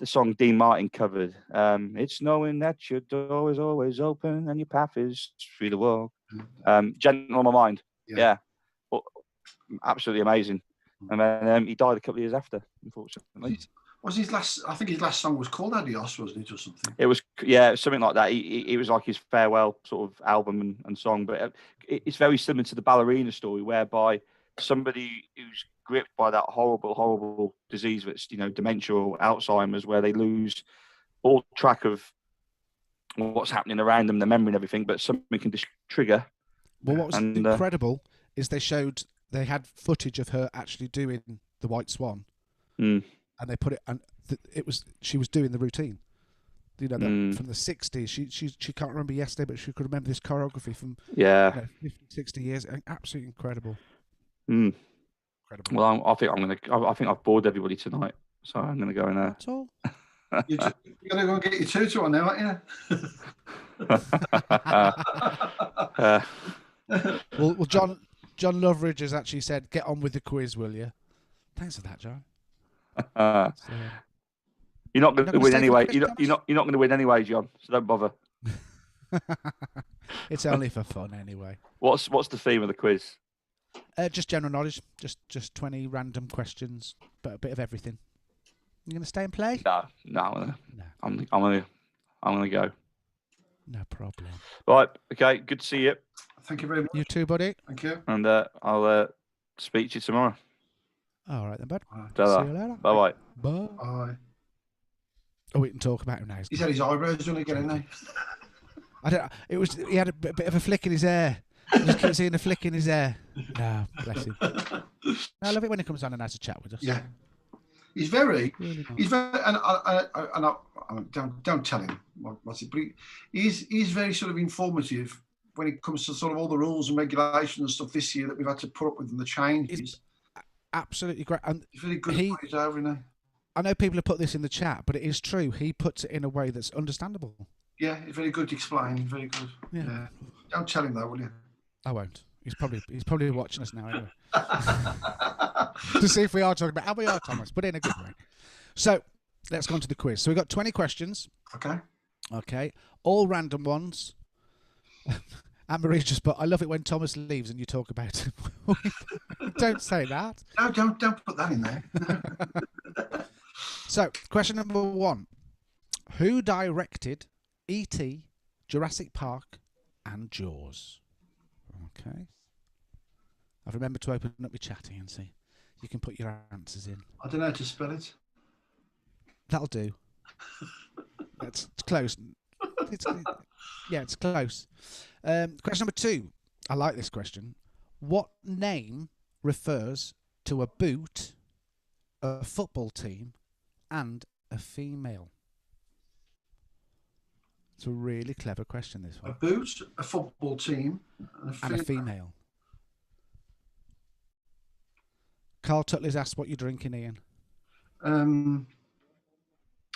song Dean Martin covered? It's knowing that your door is always open and your path is through the wall. Gentle on My Mind. Yeah. Well, absolutely amazing. And then he died a couple of years after, unfortunately. Was his last? I think his last song was called Adios, wasn't it, or something? It was, yeah, something like that. It was like his farewell sort of album and song, but it's very similar to the ballerina story, whereby somebody who's gripped by that horrible disease that's, you know, dementia or Alzheimer's, where they lose all track of what's happening around them, the memory and everything, but something can just trigger. Well, what was incredible is they had footage of her actually doing the White Swan, and they put it, and she was doing the routine. You know, from the 60s. She can't remember yesterday, but she could remember this choreography from 50, 60 years. Absolutely incredible. Incredible. Well, I think I've bored everybody tonight, so I'm going to go in there. That's all. You're going to go and get your tutu on now, aren't you? Well, John Loveridge has actually said, "Get on with the quiz, will you?" Thanks for that, John. You're not going to win anyway. You're not going to win anyway, John. So don't bother. It's only for fun anyway. What's the theme of the quiz? Just general knowledge. Just 20 random questions, but a bit of everything. You going to stay and play? No. I'm gonna go. No problem. Right. Okay. Good to see you. Thank you very much. You too, buddy. Thank you. And I'll speak to you tomorrow. All right then, bud. See you later. Bye. Bye. Oh, we can talk about him now. He's had his eyebrows done again, hasn't he? I don't. He had a bit of a flick in his hair. I just keep seeing a flick in his hair. No, bless him. I love it when he comes on and has a chat with us. Yeah. He's very, and don't tell him what's it, but he's very sort of informative when it comes to sort of all the rules and regulations and stuff this year that we've had to put up with and the changes. He's absolutely great. And he's very good at it over, isn't he? I know people have put this in the chat, but it is true. He puts it in a way that's understandable. Yeah, he's very good to explain. Very good. Yeah. Don't tell him that, will you? I won't. He's probably watching us now anyway. To see if we are talking about how we are, Thomas, but in a good way. So let's go on to the quiz. So we've got 20 questions. Okay. All random ones. Anne-Marie just put, I love it when Thomas leaves and you talk about him. Don't say that. No, don't put that in there. So, question number 1. Who directed E.T., Jurassic Park and Jaws? Okay. I've remembered to open up your chatting and see. You can put your answers in. I don't know how to spell it. That'll do. It's close. It's close. Question number 2. I like this question. What name refers to a boot, a football team, and a female? It's a really clever question, this one. A boot, a football team, and a female. Carl Tutley's asked what you're drinking, Ian.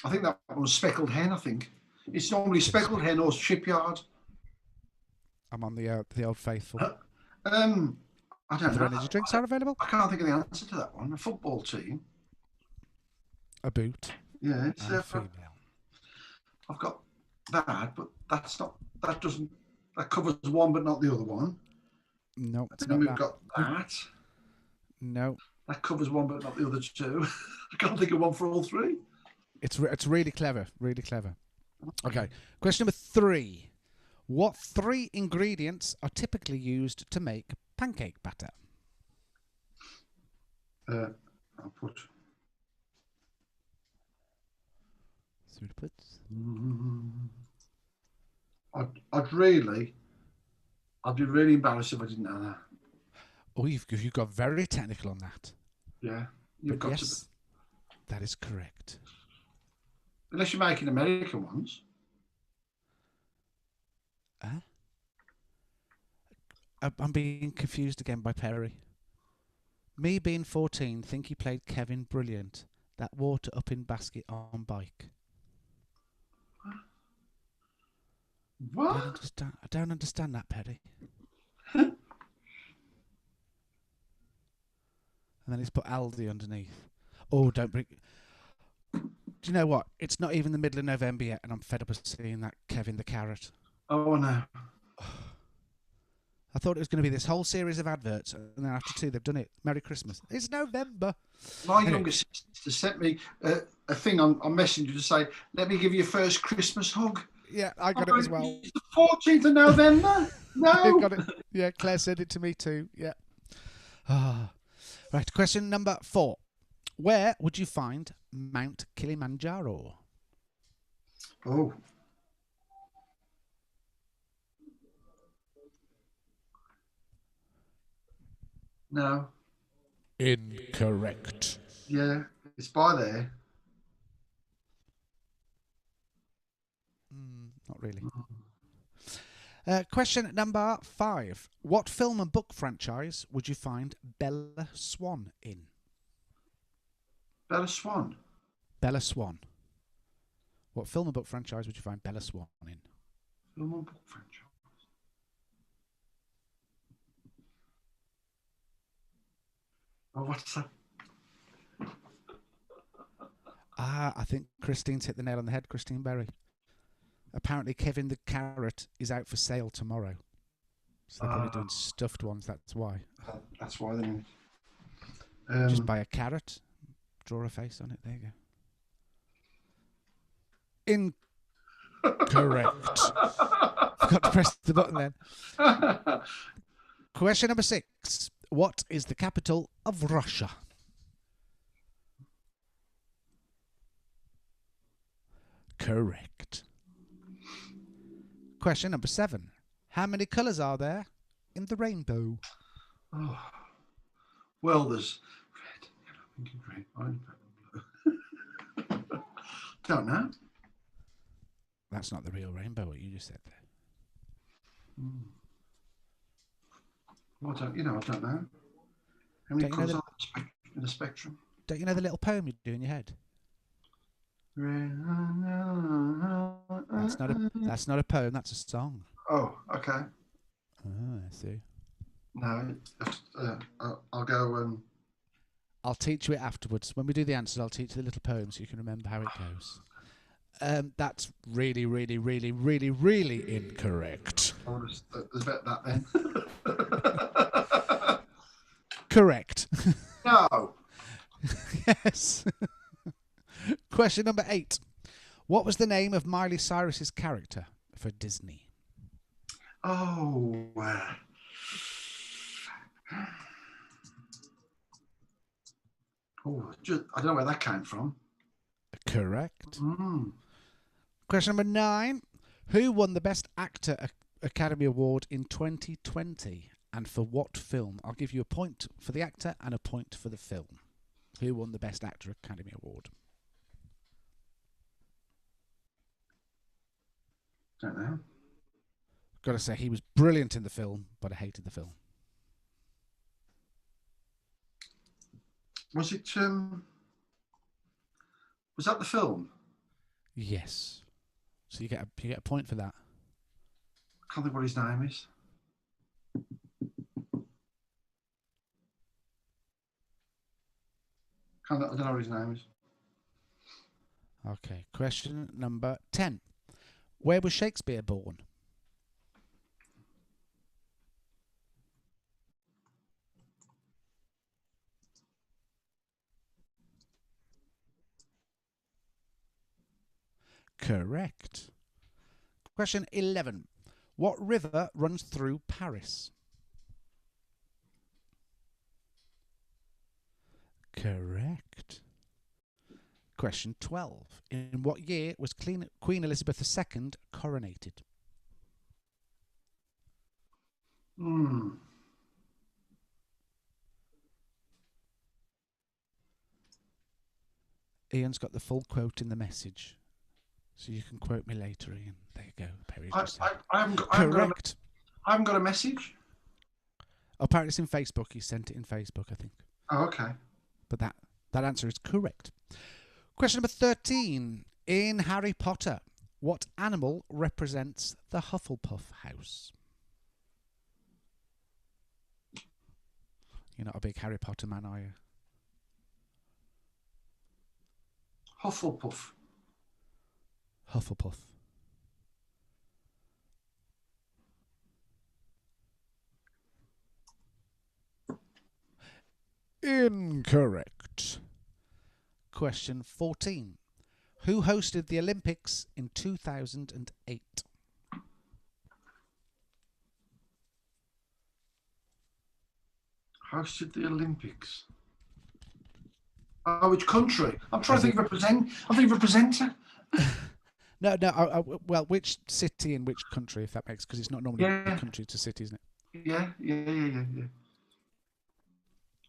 I think that was Speckled Hen, I think. It's normally Speckled Hen or Shipyard. I'm on the old faithful. I don't know. Energy drinks are available? I can't think of the answer to that one. A football team. A boot. Yeah, it's a female. I've got that, but that covers one but not the other one. No, it's and then not we've got that. No. That covers one but not the other two. I can't think of one for all three. It's really clever, really clever. Okay, question number 3. What 3 ingredients are typically used to make pancake batter? I'll put... I'd be really embarrassed if I didn't know that. Oh, you've got very technical on that. Yeah, you've got yes, to. That is correct. Unless you're making American ones. I'm being confused again by Perry. Me being 14, think he played Kevin brilliant. That water up in basket on bike. What? I don't understand that, Perry. And then he's put Aldi underneath. Oh, don't bring... Do you know what? It's not even the middle of November yet, and I'm fed up of seeing that Kevin the Carrot. Oh no. I thought it was going to be this whole series of adverts, and then after 2, they've done it. Merry Christmas. It's November. My Anyway. younger sister sent me a thing on Messenger to say, "Let me give you your first Christmas hug." Yeah, I got it as well. It's the 14th of November. No. You got it. Yeah, Claire sent it to me too. Yeah. Right, question number 4. Where would you find Mount Kilimanjaro? Oh. No. Incorrect. Yeah, it's by there. Not really. Question number 5. What film and book franchise would you find Bella Swan in? Bella Swan. Bella Swan. What film and book franchise would you find Bella Swan in? Film and book franchise. Oh, what's that? I think Christine's hit the nail on the head, Christine Berry. Apparently Kevin the Carrot is out for sale tomorrow. So they're probably doing stuffed ones, that's why. That's why then. Just buy a carrot, draw a face on it, there you go. Incorrect. Forgot to press the button then. Question number 6. What is the capital of Russia? Correct. Question number 7. How many colours are there in the rainbow? Oh. Well, there's red, yellow, pink, and green, orange, purple, blue. Don't know. That's not the real rainbow, what you just said there. Well, I don't know. How many colours are there in the spectrum? Don't you know the little poem you do in your head? That's not a poem, that's a song. Oh, okay. I see. No, I'll go. I'll teach you it afterwards. When we do the answers, I'll teach you the little poem so you can remember how it goes. That's really, really, really, really, really incorrect. There's about that then. Correct. No. Yes. Question number 8. What was the name of Miley Cyrus's character for Disney? Oh. I don't know where that came from. Correct. Question number 9. Who won the Best Actor Academy Award in 2020 and for what film? I'll give you a point for the actor and a point for the film. Who won the Best Actor Academy Award? Don't know. Got to say, he was brilliant in the film, but I hated the film. Was it? Was that the film? Yes. So you get a point for that. I can't think what his name is. I don't know what his name is. Okay. Question number 10. Where was Shakespeare born? Correct. Question 11. What river runs through Paris? Correct. Question 12. In what year was Queen Elizabeth II coronated? Ian's got the full quote in the message. So you can quote me later, Ian. There you go. Perry's just said. I haven't got a message. Apparently it's in Facebook. He sent it in Facebook, I think. Oh, okay. But that answer is correct. Question number 13. In Harry Potter, What animal represents the Hufflepuff house? You're not a big Harry Potter man, are you? Hufflepuff. Hufflepuff. Incorrect. Question 14. Who hosted the Olympics in 2008? Hosted the Olympics. Oh, which country? I'm trying to think of representer. No. Well, which city in which country, if that makes, because it's not normally a country to city, isn't it? Yeah.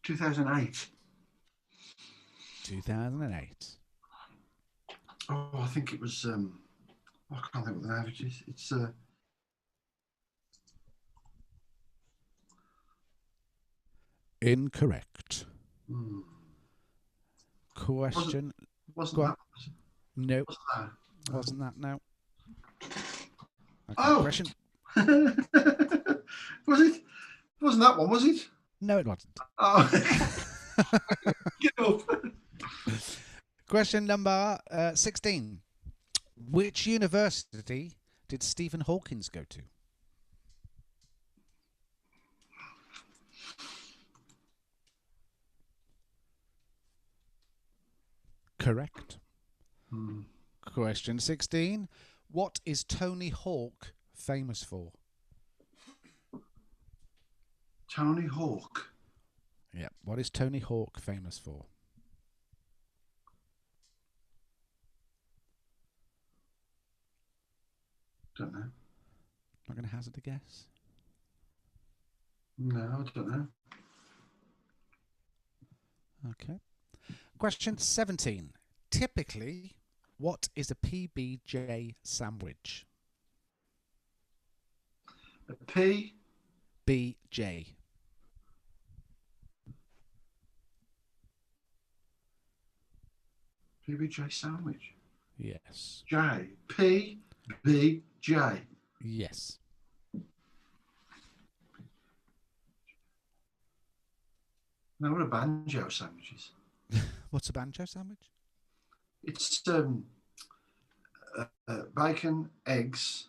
2008. 2008. Oh, I think it was. I can't think what the name is. It's. Incorrect. Question. Wasn't that? No. Wasn't that? No. Okay, Oh. question. Was it? Wasn't that one? Was it? No, it wasn't. Oh. Get up. Question number 16. Which university did Stephen Hawking go to? Correct. Question 16. What is Tony Hawk famous for? Tony Hawk. Yeah. What is Tony Hawk famous for? Don't know. Not going to hazard a guess. No, I don't know. Okay. Question 17. Typically, what is a PBJ sandwich? A P. BJ. PBJ sandwich. Yes. J. P. B. J. Yes. No, what a banjo sandwich is. What's a banjo sandwich? It's bacon, eggs,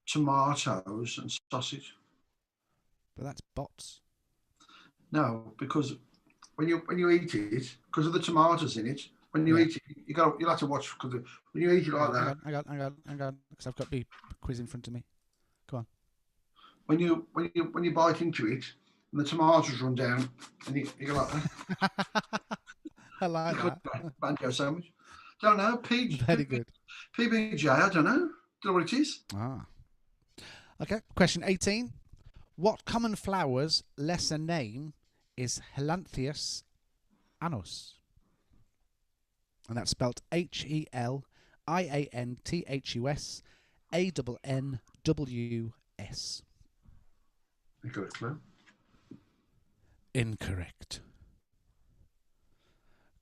tomatoes, and sausage. But that's bots. No, because when you eat it, because of the tomatoes in it, when you eat it, you'll have to watch because when you eat it like that. Hang on, because I've got the quiz in front of me. Go on. When you bite into it, and the tomatoes run down, and you go like that. I like that. Banjo sandwich. Don't know. Very good. PBJ. I don't know. Don't know what it is. Ah. Okay. Question 18. What common flower's lesser name is Helanthius annus? And that's spelt HELIANTHUS ANNWS. You got a clue? Incorrect.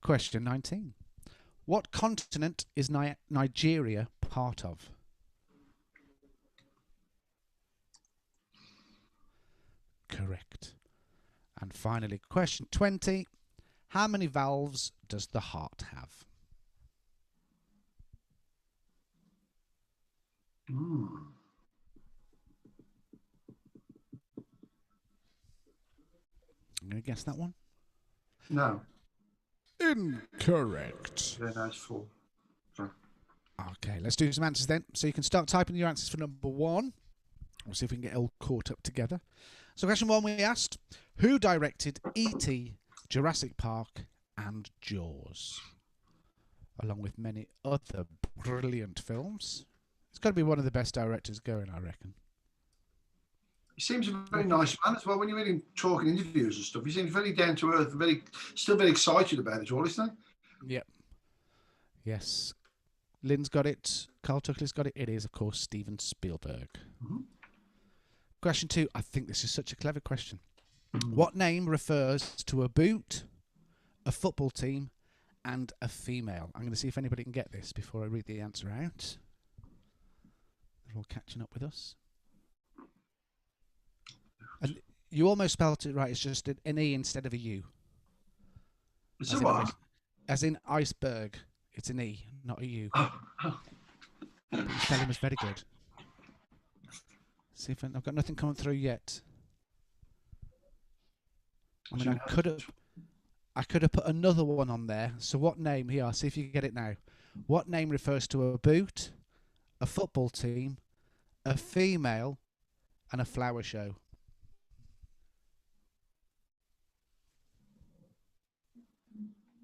Question 19. What continent is Nigeria part of? Correct. And finally, question 20. How many valves does the heart have? I'm going to guess that one. No. Incorrect. Yeah, no, it's 4. Sorry. Okay, let's do some answers then. So you can start typing your answers for number 1. We'll see if we can get it all caught up together. So question 1 we asked, who directed E.T., Jurassic Park and Jaws? Along with many other brilliant films. It's got to be one of the best directors going, I reckon. He seems a very nice man as well. When you hear him talking interviews and stuff, he seems very down to earth, still very excited about it all, isn't he? Yep. Yes. Lynn's got it. Carl Tuckley's got it. It is, of course, Steven Spielberg. Question 2. I think this is such a clever question. What name refers to a boot, a football team, and a female? I'm going to see if anybody can get this before I read the answer out. They're all catching up with us. And you almost spelt it right. It's just an E instead of a U. It's a what? As in iceberg. It's an E, not a U. Oh. But your spelling was very good. See if I've got nothing coming through yet. I mean, I could have put another one on there. So what name here? See if you can get it now. What name refers to a boot, a football team, a female, and a flower show?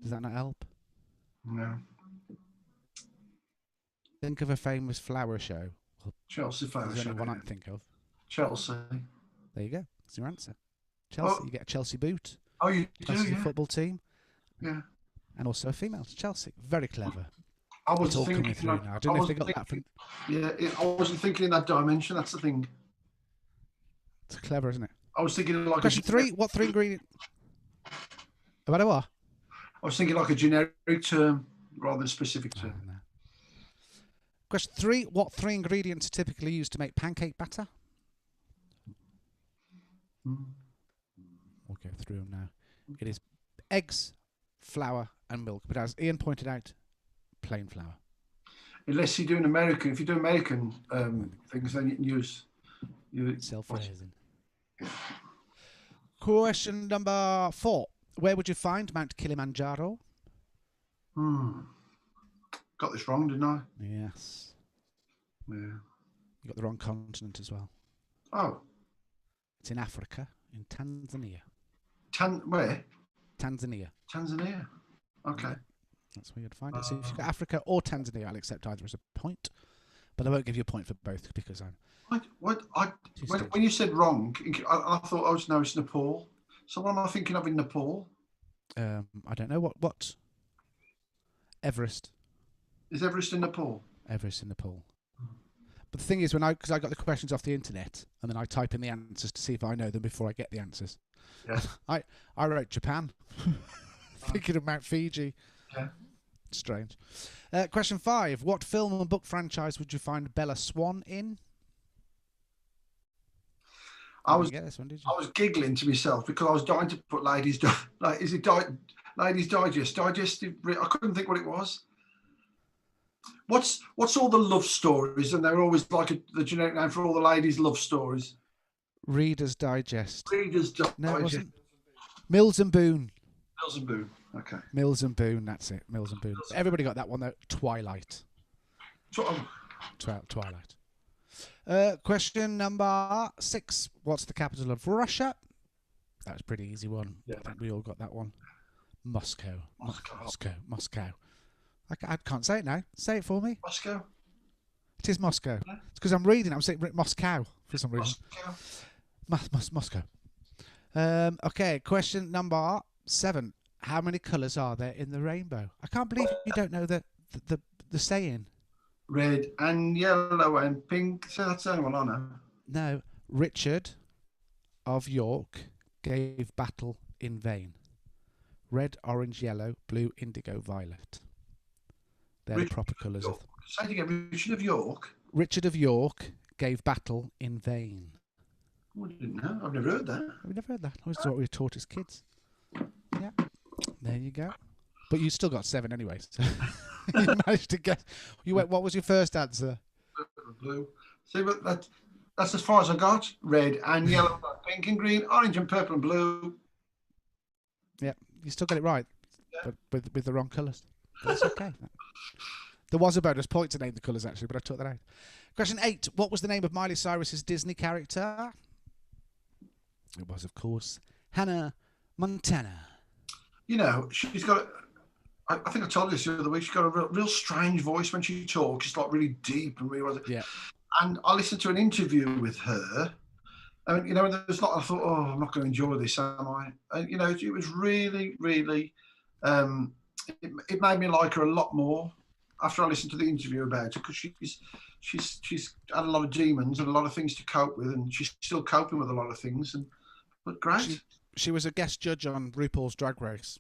Does that not help? No. Think of a famous flower show. Chelsea flower There's show. only one I can think of. Chelsea. There you go. That's your answer. Chelsea. You get a Chelsea boot. Oh, you Chelsea do, yeah. football team. Yeah. And also a female. Chelsea. Very clever. I was It's all thinking coming through now. I don't know if they got that from... Yeah, I wasn't thinking in that dimension. That's the thing. It's clever, isn't it? I was thinking like Question 3. What 3 ingredients... About a what? I was thinking like a generic term rather than specific term. No. Question 3. What 3 ingredients are typically used to make pancake batter? We'll go through them now. It is eggs, flour, and milk. But as Ian pointed out, plain flour. Unless you're doing American. If you do American things, then you can use... Self-raising. Question number 4. Where would you find Mount Kilimanjaro? Got this wrong, didn't I? Yes. Yeah. You got the wrong continent as well. Oh. It's in Africa, in Tanzania. Where? Tanzania. Tanzania. Okay. That's where you'd find it. So if you've got Africa or Tanzania, I'll accept either as a point. But I won't give you a point for both because I'm... When you said wrong, I thought, oh, no, it's Nepal. So what am I thinking of in Nepal? I don't know. What? Everest. Is Everest in Nepal? Everest in Nepal. But the thing is, because I got the questions off the internet, and then I type in the answers to see if I know them before I get the answers. Yeah. I wrote Japan, thinking of Mount Fiji. Yeah. Strange. Question 5. What film and book franchise would you find Bella Swan in? I was get this one, did you? I was giggling to myself because I was dying to put Ladies Digest? Digestive? I couldn't think what it was. What's all the love stories? And they're always like the generic name for all the ladies' love stories. Reader's Digest. Reader's Digest. No, it wasn't. Mills and Boon. Mills and Boon. Okay. Mills and Boon. That's it. Mills and Boon. Everybody got that one though. Twilight. Twilight. Question number 6. What's the capital of Russia? That was a pretty easy one. Yeah. I think we all got that one. Moscow. Moscow. I can't say it now. Say it for me. Moscow. It is Moscow. Yeah. It's because I'm reading. I'm saying Moscow for some reason. Moscow. Moscow. Okay. Question number 7. How many colours are there in the rainbow? I can't believe you don't know the saying. Red and yellow and pink. So that's the only one I know. No. Richard of York gave battle in vain. Red, orange, yellow, blue, indigo, violet. They're the proper colours. Say it again. Richard of York. Richard of York gave battle in vain. Oh, I didn't know. I've never heard that. We've never heard that. I always thought we were taught as kids. Yeah. There you go. But you still got 7 anyway. So you managed to guess. You went. What was your first answer? Blue. See, but that's as far as I got. Red and yellow, pink and green, orange and purple and blue. Yeah, you still got it right, Yeah. but with the wrong colours. That's okay. There was a bonus point to name the colours actually, but I took that out. Question 8. What was the name of Miley Cyrus's Disney character? It was, of course, Hannah Montana. You know, she's got. I think I told you this the other week. She's got a real strange voice when she talks. It's like really deep and really. Yeah. And I listened to an interview with her. And, you know, there's not. I thought, oh, I'm not going to enjoy this, am I? And, you know, it was really, really. It made me like her a lot more after I listened to the interview about her, because she's had a lot of demons and a lot of things to cope with, and she's still coping with a lot of things. But great. She was a guest judge on RuPaul's Drag Race.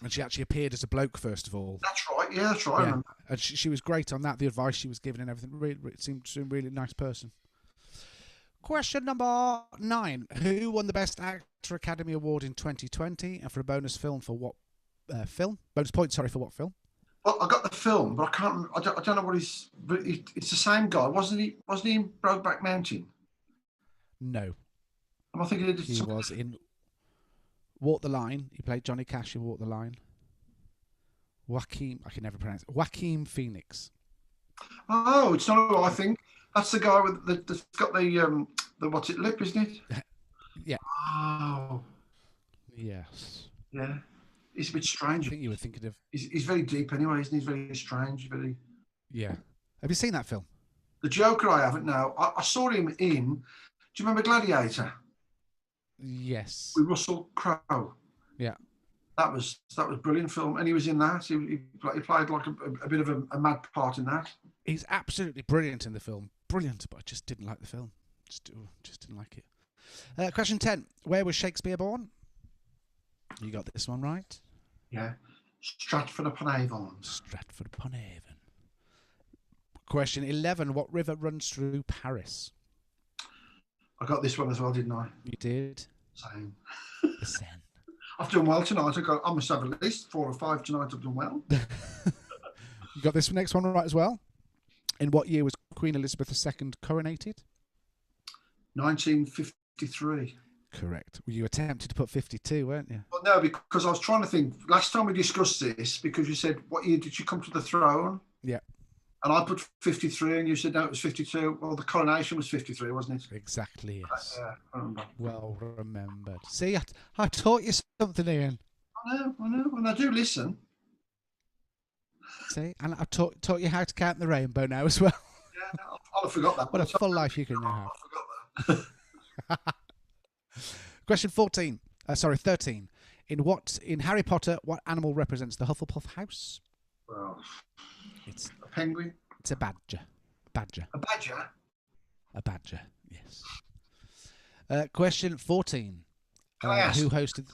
And she actually appeared as a bloke first of all. That's right. Yeah, that's right. Yeah. And she was great on that. The advice she was giving and everything. Really, seemed a really nice person. Question number 9. Who won the Best Actor Academy Award in 2020? And for a bonus film for what film? Bonus point, sorry, for what film? Well, I got the film, but I can't. I don't know what he's. But it's the same guy, wasn't he? Wasn't he in Brokeback Mountain? No. Am I thinking he was in Walk the Line. He played Johnny Cash in Walk the Line. I can never pronounce it. Joaquin Phoenix. Oh, it's not who I think. That's the guy with that's got the what's it lip, isn't it? Yeah. Oh. Yes. Yeah. He's a bit strange. I think you were thinking of. He's very deep anyway, isn't he? He's very strange. Very. Yeah. Have you seen that film? The Joker, I haven't now. I saw him in. Do you remember Gladiator? Yes. With Russell Crowe. Yeah. That was brilliant film, and he was in that. He played like a bit of a mad part in that. He's absolutely brilliant in the film. Brilliant, but I just didn't like the film. Just didn't like it. Question 10. Where was Shakespeare born? You got this one right. Yeah. Stratford-upon-Avon. Stratford-upon-Avon. Question 11. What river runs through Paris? I got this one as well, didn't I? You did. Same. The Seine. I've done well tonight. I must have at least 4 or 5 tonight. I've done well. You got this next one right as well. In what year was Queen Elizabeth II coronated? 1953. Correct. Well, you attempted to put 52, weren't you? Well, no, because I was trying to think. Last time we discussed this, because you said, what year did she come to the throne? Yeah. And I put 53, and you said, no, it was 52. Well, the coronation was 53, wasn't it? Exactly, yes. Yeah, I remember. Well remembered. See, I taught you something, Ian. I know, and I do listen. See, and I taught you how to count the rainbow now as well. Yeah, I'll have forgot that. What a full life you can now have. I forgot that. Question 13. In Harry Potter, what animal represents the Hufflepuff house? Well, It's a penguin. It's a badger. Badger. A badger. A badger. Yes. Question 14. Can I ask? Who hosted?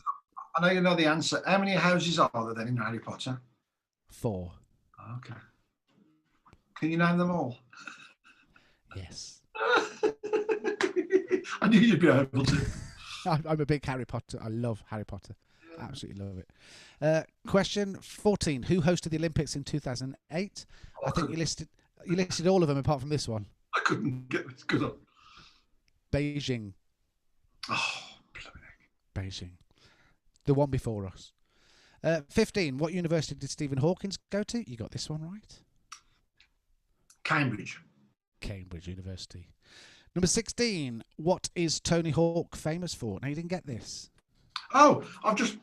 I know you know the answer. How many houses are there then in Harry Potter? 4. Okay. Can you name them all? Yes. I knew you'd be able to. I'm a big Harry Potter. I love Harry Potter. Yeah. Absolutely love it. Question 14. Who hosted the Olympics in 2008? I think you listed all of them apart from this one. I couldn't get this good up. Beijing. Oh, bloody Beijing. The one before us. 15. What university did Stephen Hawking go to? You got this one right. Cambridge. Cambridge University. Number 16. What is Tony Hawk famous for? Now, you didn't get this. Oh, I've just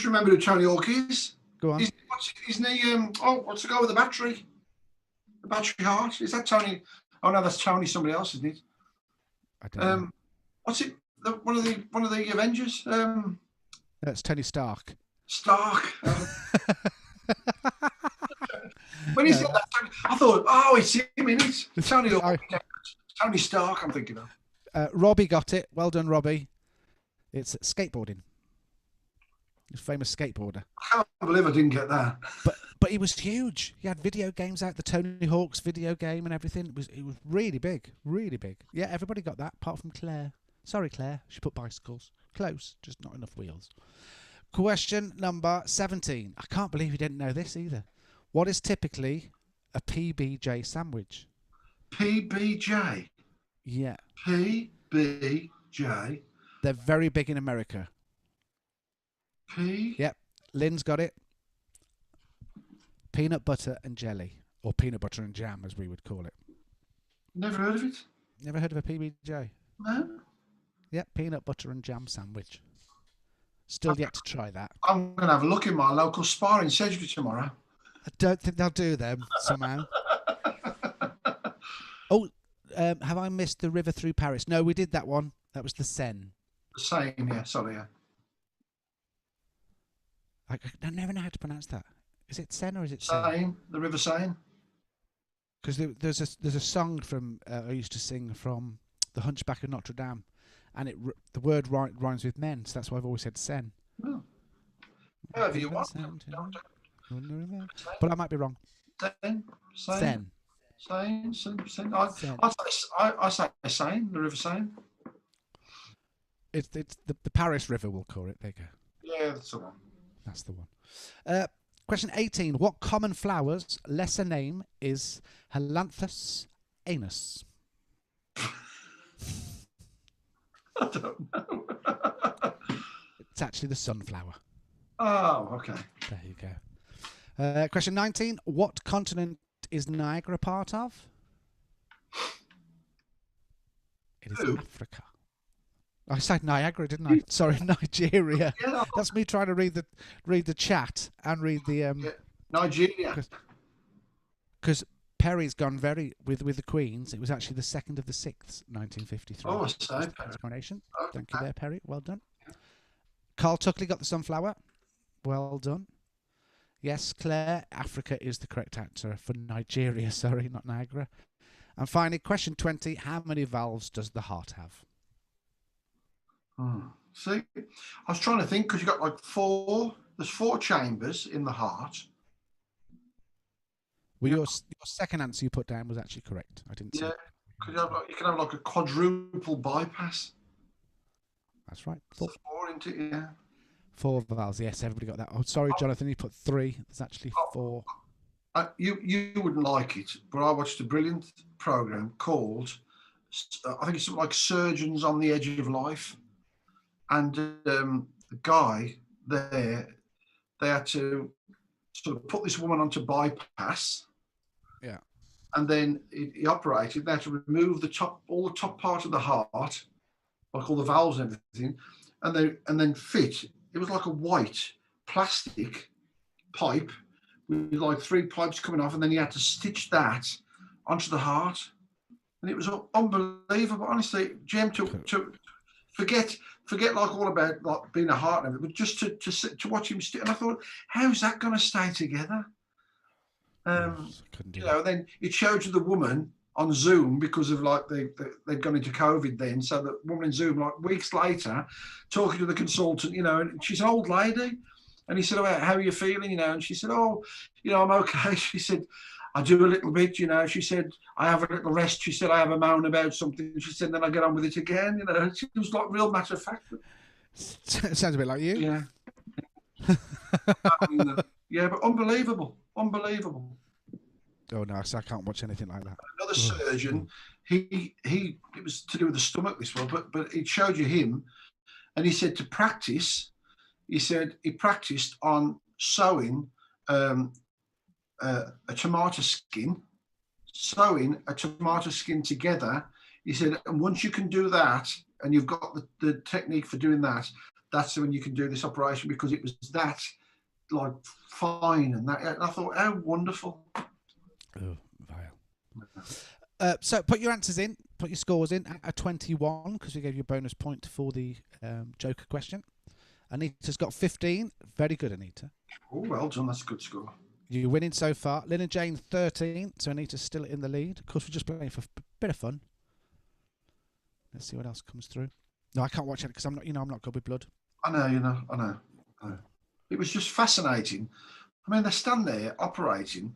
remembered who Tony Hawk is. Go on. Isn't he? What's the guy with the battery? The battery heart. Is that Tony? Oh no, that's Tony. Somebody else, isn't it? I don't know. What's it? One of the Avengers. That's Tony Stark. Stark. When he said that, I thought, oh, it's him, isn't it? Tony Hawk. Tony Stark. I'm thinking of. Robbie got it. Well done, Robbie. It's skateboarding. He's a famous skateboarder. I can't believe I didn't get that. But he was huge. He had video games out, the Tony Hawk's video game and everything. It was really big, really big. Yeah, everybody got that, apart from Claire. Sorry, Claire. She put bicycles. Close, just not enough wheels. Question number 17. I can't believe you didn't know this either. What is typically a PBJ sandwich? PBJ? Yeah. PBJ? They're very big in America. Yep. Lynn's got it. Peanut butter and jelly. Or peanut butter and jam, as we would call it. Never heard of it. Never heard of a PBJ? No. Yep, peanut butter and jam sandwich. Still yet to try that. I'm going to have a look in my local Spar in Sedgwick tomorrow. I don't think they'll do them somehow. Oh, have I missed the river through Paris? No, we did that one. That was the Seine. The same, yeah. Sorry, yeah. I never know how to pronounce that. Is it Seine or is it Seine? The River Seine. Because there's a song from I used to sing from The Hunchback of Notre Dame, and the word rhymes with men, so that's why I've always said Seine. Oh. However you want. But I might be wrong. Seine. I say Seine, the River Seine. It's the Paris River, we'll call it. There you go. Yeah, that's the one. That's the one. Question 18. What common flower's lesser name is Helanthus anus? I don't know. It's actually the sunflower. Oh, okay. There you go. Question 19. What continent is Niagara part of? It is Africa. I said Niagara, didn't I? Sorry, Nigeria. Yeah. That's me trying to read the chat and read the Nigeria. Because Perry's gone with the Queens. It was actually the 2nd of the 6th, 1953. Oh, I say. Coronation. Thank you there, Perry. Well done. Carl Tuckley got the sunflower. Well done. Yes, Claire, Africa is the correct answer for Nigeria. Sorry, not Niagara. And finally, question 20. How many valves does the heart have? See, I was trying to think because you got like 4. There's 4 chambers in the heart. Well, your second answer you put down was actually correct. I didn't see. Yeah, because you can have like a quadruple bypass. That's right. 4 into it, yeah. 4 valves. Yes, everybody got that. Oh, sorry, Jonathan. You put 3. There's actually 4. You wouldn't like it, but I watched a brilliant program called I think it's something like Surgeons on the Edge of Life. And the guy there, they had to sort of put this woman onto bypass. Yeah. And then he operated. They had to remove all the top part of the heart, like all the valves and everything, and then fit. It was like a white plastic pipe with like 3 pipes coming off, and then he had to stitch that onto the heart. And it was unbelievable, honestly. Jim, to forget like all about like being a heart and everything, but just to watch him and I thought, how's that going to stay together? Then it showed you the woman on Zoom because of like they'd gone into COVID then, so the woman in Zoom like weeks later talking to the consultant, and she's an old lady, and he said, "Oh, how are you feeling?" And she said, "Oh, I'm okay." She said, "I do a little bit, She said, "I have a little rest." She said, "I have a moan about something." She said, "Then I get on with it again." She was like real matter of fact. Sounds a bit like you. Yeah. Yeah, but unbelievable. Oh no, so I can't watch anything like that. Another surgeon, he it was to do with the stomach, this one, but it showed you him, and he said to practice. He said he practiced on sewing a tomato skin together. He said, and once you can do that, and you've got the technique for doing that, that's when you can do this operation, because it was that like fine and that. And I thought, how wonderful. Oh, vile. So put your answers in, put your scores in at 21, because we gave you a bonus point for the Joker question. Anita's got 15. Very good, Anita. Oh, well done. That's a good score. You're winning so far. Lynn and Jane 13, so Anita's still in the lead. Of course, we're just playing for a bit of fun. Let's see what else comes through. No, I can't watch it because I'm not good with blood. I know. It was just fascinating. I mean, they stand there operating.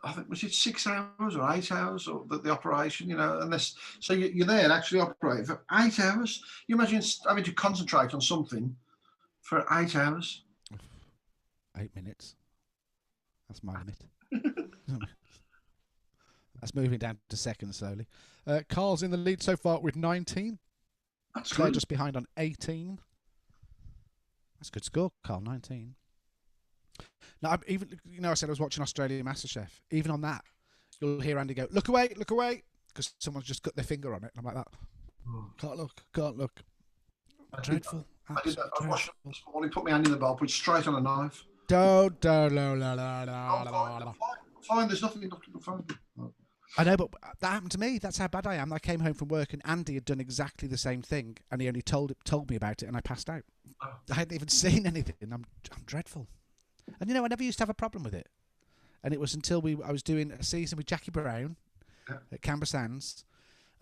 I think, was it 6 hours or 8 hours or the operation, and this, so you're there and actually operating for 8 hours. You imagine having to concentrate on something for 8 hours. 8 minutes. That's my limit. That's moving down to seconds slowly. Carl's in the lead so far with 19. That's Claire good. just behind on 18. That's a good score, Carl, 19. Now, I said I was watching Australian MasterChef. Even on that, you'll hear Andy go, look away, because someone's just cut their finger on it. And I'm like that. Can't look. Dreadful. I did that. I watched it this morning, put my hand in the bowl, put it straight on a knife. Don't. Fine, there's nothing fine. I know, but that happened to me. That's how bad I am. I came home from work and Andy had done exactly the same thing, and he only told me about it, and I passed out. I hadn't even seen anything. I'm dreadful. And I never used to have a problem with it. And it was until I was doing a season with Jackie Brown at Canberra Sands,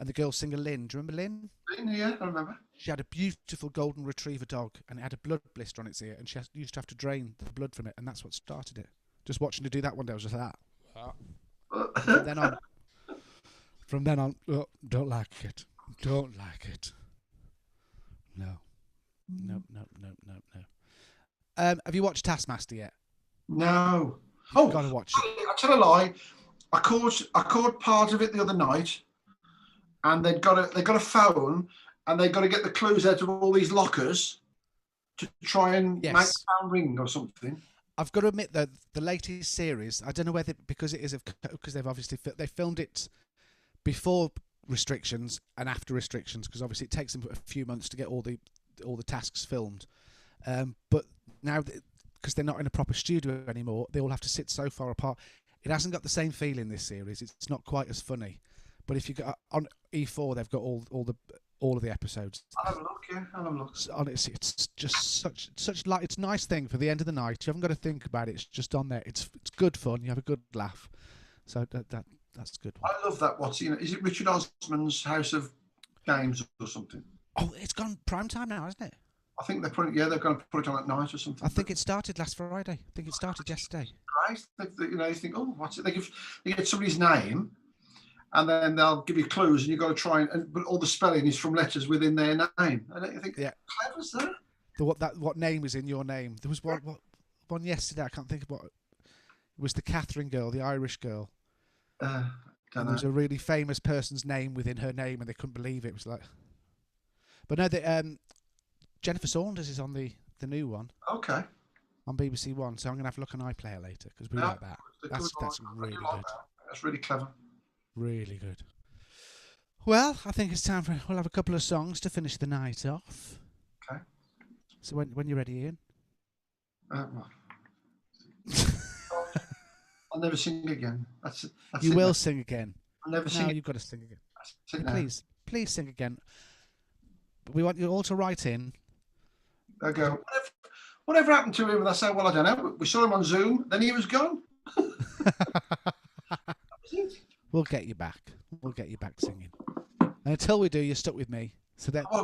and the girl singer Lynn. Do you remember Lynn? Yeah, I remember. She had a beautiful golden retriever dog, and it had a blood blister on its ear, and used to have to drain the blood from it, and that's what started it. Just watching her do that one day, I was just like that. From then on, oh, don't like it. Don't like it. No. Have you watched Taskmaster yet? No. You've got to watch it. I tell a lie. I caught part of it the other night, and they got a phone, and they got to get the clues out of all these lockers to try and make a phone ring or something. I've got to admit that the latest series, I don't know whether because they've obviously they filmed it before restrictions and after restrictions, because obviously it takes them a few months to get all the tasks filmed. But now, because they're not in a proper studio anymore, they all have to sit so far apart. It hasn't got the same feeling this series. It's not quite as funny. But if you go on E4, they've got all of the episodes. I'll have a look. Yeah, I'll have a look. Honestly, it's just such like it's a nice thing for the end of the night. You haven't got to think about it. It's just on there. It's good fun. You have a good laugh. So that's a good one. I love that. Is it Richard Osman's House of Games or something? Oh, it's gone prime time now, isn't it? I think they're going to put it on at night or something. I think it started last Friday. I think it started yesterday. Great. You think, oh, what's it? They get somebody's name, and then they'll give you clues, and you've got to try but all the spelling is from letters within their name. I don't think clever's that. What name is in your name? There was one yesterday. I can't think of what. It was the Catherine girl, the Irish girl. There was a really famous person's name within her name, and they couldn't believe it. It was like, but no, Jennifer Saunders is on the new one. Okay. On BBC One, so I'm gonna have a look on iPlayer later because we like that. That's really good. That's really clever. Really good. Well, I think it's time we'll have a couple of songs to finish the night off. Okay. So when you're ready, Ian. I'll never sing again. That's you will sing again. I'll never sing. You've got to sing again. Please sing again. But we want you all to write in. I go. Whatever happened to him? And I say, well, I don't know. We saw him on Zoom. Then he was gone. We'll get you back. We'll get you back singing. And until we do, you're stuck with me. So that my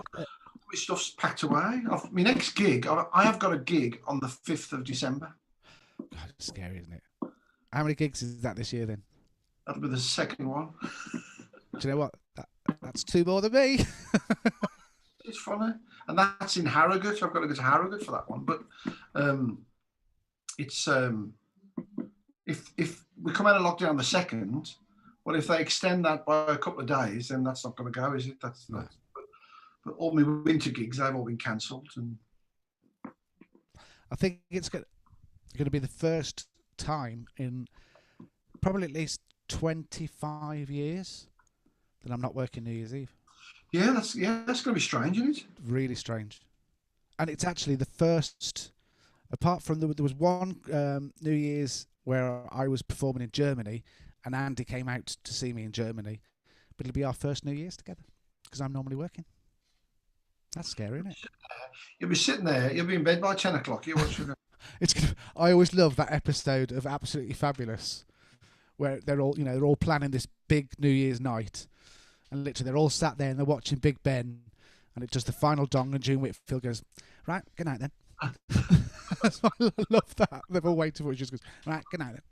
stuff's packed away. My next gig, I have got a gig on the 5th of December. God, it's scary, isn't it? How many gigs is that this year then? That'll be the second one. Do you know what? That's two more than me. It's funny. And that's in Harrogate. I've got to go to Harrogate for that one. But it's if we come out of lockdown the 2nd, well, if they extend that by a couple of days, then that's not going to go, is it? But all my winter gigs, they've all been cancelled. And I think it's going to be the first time in probably at least 25 years that I'm not working New Year's Eve. Yeah, that's going to be strange, isn't it? Really strange. And it's actually the first, apart from there was one New Year's where I was performing in Germany and Andy came out to see me in Germany, but it'll be our first New Year's together because I'm normally working. That's scary, isn't it? You'll be sitting there, you'll be in bed by 10 o'clock, you're watching I always love that episode of Absolutely Fabulous where they're all planning this big New Year's night. And literally, they're all sat there and they're watching Big Ben, and it's just the final dong, and June Whitfield goes, "Right, good night then." So I love that. They've all waited for it. She just goes, "Right, good night then."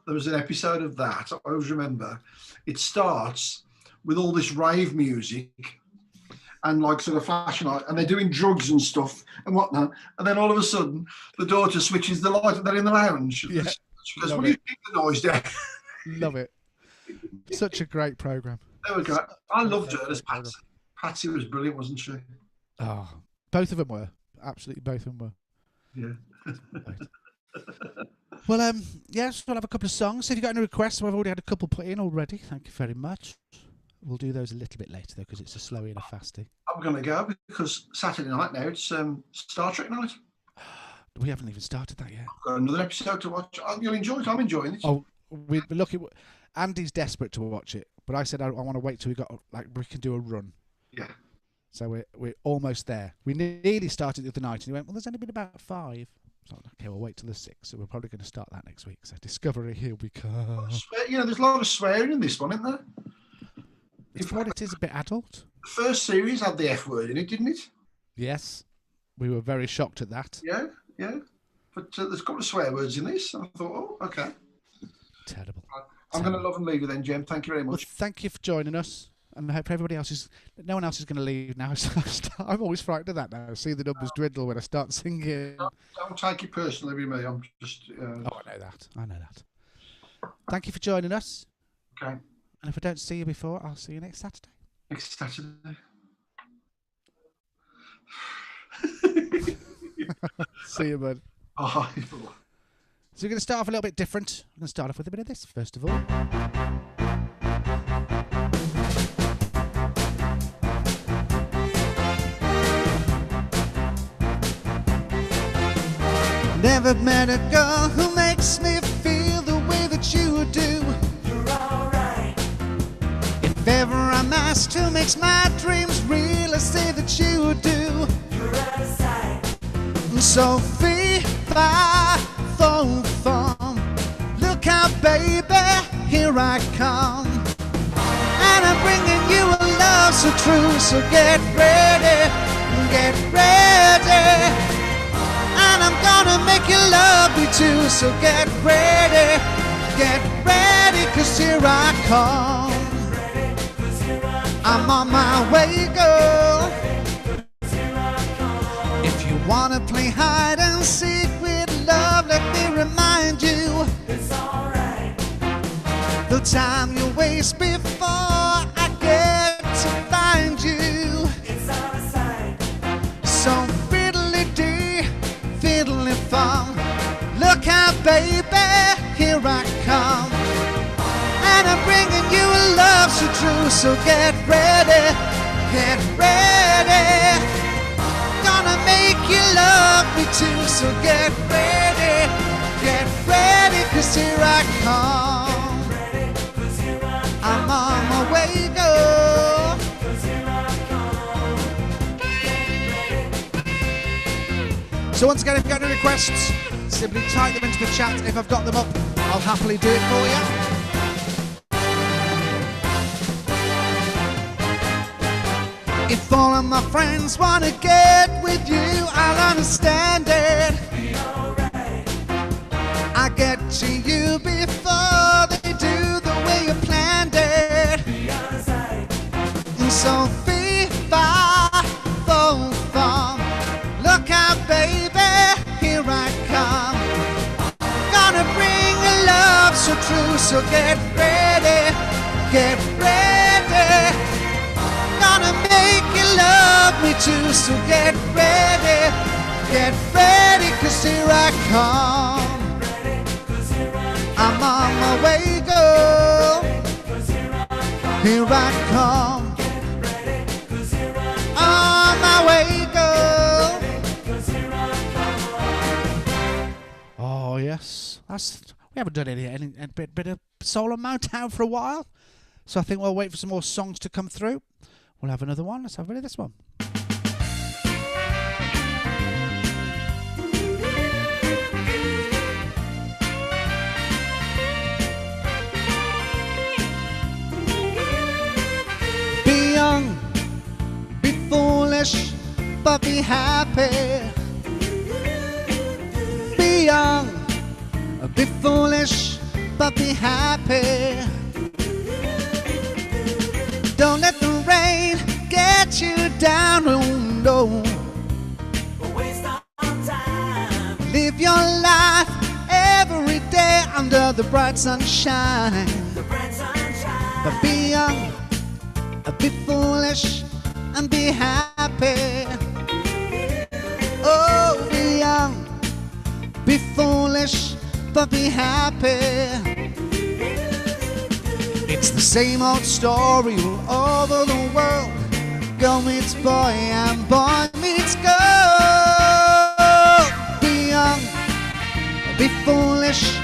There was an episode of that. I always remember. It starts with all this rave music, and like sort of flashing light, and they're doing drugs and stuff and whatnot. And then all of a sudden, the daughter switches the light, and they're in the lounge. Yeah. She goes, "Will you keep the noise down?" Love it. Such a great program. There we go. I loved her as Patsy. Patsy was brilliant, wasn't she? Oh, both of them were. Absolutely, both of them were. Yeah. Well, yes, we'll have a couple of songs. If you've got any requests, we've already had a couple put in already. Thank you very much. We'll do those a little bit later, though, because it's a slowy and a fasty. I'm going to go because Saturday night now, it's Star Trek night. We haven't even started that yet. I've got another episode to watch. You'll enjoy it. I'm enjoying it. Oh, we're looking. Andy's desperate to watch it, but I said I want to wait till we can do a run. Yeah. So we're almost there. We nearly started the other night, and he went, "Well, there's only been about 5." So okay, we'll wait till there's 6. So we're probably going to start that next week. So Discovery, here we come. There's a lot of swearing in this one, isn't there? it's what it is, a bit adult. The first series had the F word in it, didn't it? Yes, we were very shocked at that. Yeah. But there's a couple of swear words in this. I thought, oh, okay. Terrible. I'm going to love and leave you then, Jem. Thank you very much. Well, thank you for joining us. And I hope everybody else is... No one else is going to leave now. I'm always frightened of that now. I see the numbers dwindle when I start singing. Don't take it personally with me. I'm just... Oh, I know that. Thank you for joining us. Okay. And if I don't see you before, I'll see you next Saturday. Next Saturday. See you, bud. Oh. So we're going to start off a little bit different. I'm going to start off with a bit of this, first of all. Never met a girl who makes me feel the way that you do. You're alright. If ever I'm asked who makes my dreams real, I say that you do. You're out of sight. So fee, fi, fo, fum. Look out, baby, here I come. And I'm bringing you a love so true, so get ready, get ready. And I'm gonna make you love me too, so get ready, 'cause here I come. I'm on my way, girl. If you wanna play hide and seek with love, let me remind you, It's alright. the time you waste before I get to find you. It's out of sight. So fiddly-dee, fiddly-fum. Look out, baby, here I come. And I'm bringing you a love so true, so get ready, gonna make you love me too, so get ready, 'cause here I come. I'm on my way, girl. So once again, if you've got any requests, simply type them into the chat. If I've got them up, I'll happily do it for you. If all of my friends want to get with you, I'll understand it. I get to you before they do the way you planned it. So fee, fi, fo, fum. Look out, baby, here I come. Gonna bring a love so true, so get ready, gonna make you love me too, so get ready, 'cause here I come. I'm on my way, girl. Here I come. On my way, girl. Oh yes, we haven't done any bit of soul on Motown for a while, so I think we'll wait for some more songs to come through. We'll have another one. Let's have a bit of this one. Be young, be foolish, but be happy. Be young, be foolish, but be happy. Don't let the rain get you down, oh no. Waste our time. Live your life every day under the bright sunshine. The bright sunshine. But be young, be foolish, and be happy. Oh, be young, be foolish, but be happy. It's the same old story all over the world. Girl meets boy and boy meets girl. Be young, be foolish,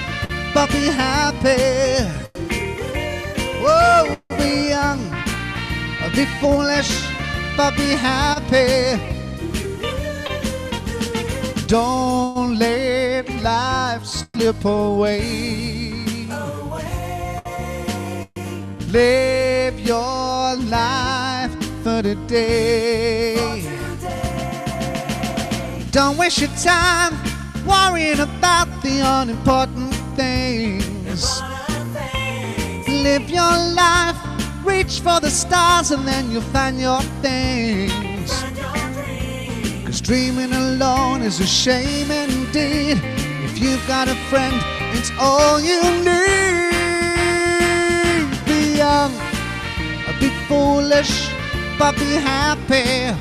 but be happy. Whoa, be young, be foolish, but be happy. Don't let life slip away. Live your life for today. Don't waste your time worrying about the unimportant things. Live your life, reach for the stars, and then you'll find your things. 'Cause dreaming alone is a shame indeed. If you've got a friend, it's all you need. Be young, be foolish, but be happy.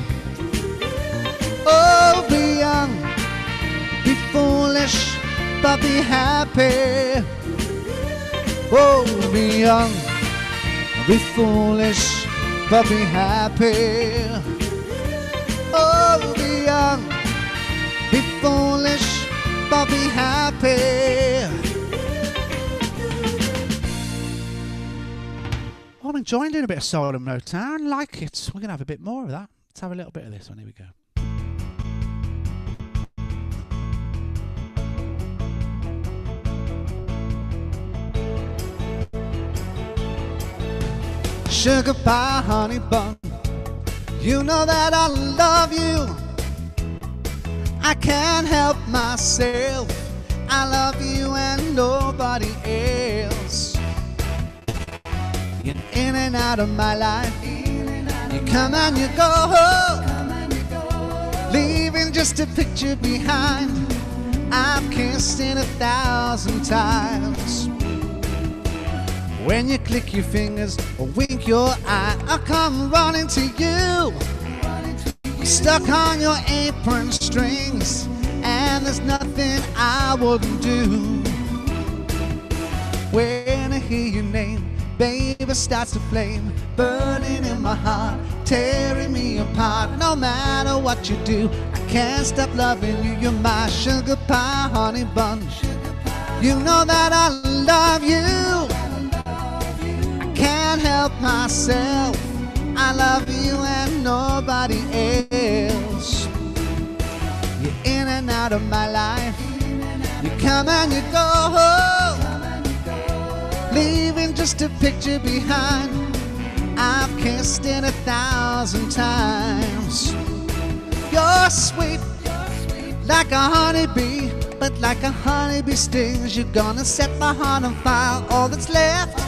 Oh, be young, be foolish, but be happy. Oh, be young, be foolish, but be happy. Oh, be young, be foolish, but be happy. I'm enjoying doing a bit of soul and Motown. Like it. We're going to have a bit more of that. Let's have a little bit of this one. Here we go. Sugar pie, honey bun, you know that I love you. I can't help myself. I love you and nobody else. You're in and out of my life. You come and you go, leaving just a picture behind. I've kissed it 1,000 times. When you click your fingers or wink your eye, I come running to you. Stuck on your apron strings, and there's nothing I wouldn't do. When I hear your name, baby, starts to flame, burning in my heart, tearing me apart. No matter what you do, I can't stop loving you. You're my sugar pie, honey bun. You know that I love you. Can't help myself. I love you and nobody else. You're in and out of my life. You come and you go, leaving just a picture behind. I've kissed it 1,000 times. You're sweet like a honeybee, but like a honeybee stings. You're gonna set my heart on fire. All that's left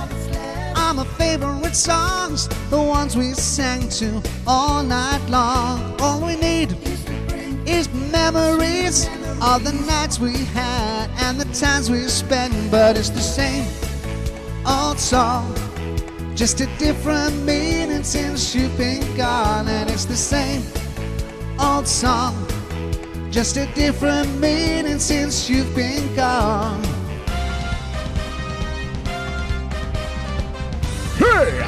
are my favorite songs, the ones we sang to all night long. All we need is memories of the nights we had and the times we spent. But it's the same old song, just a different meaning since you've been gone. And it's the same old song, just a different meaning since you've been gone. Hey!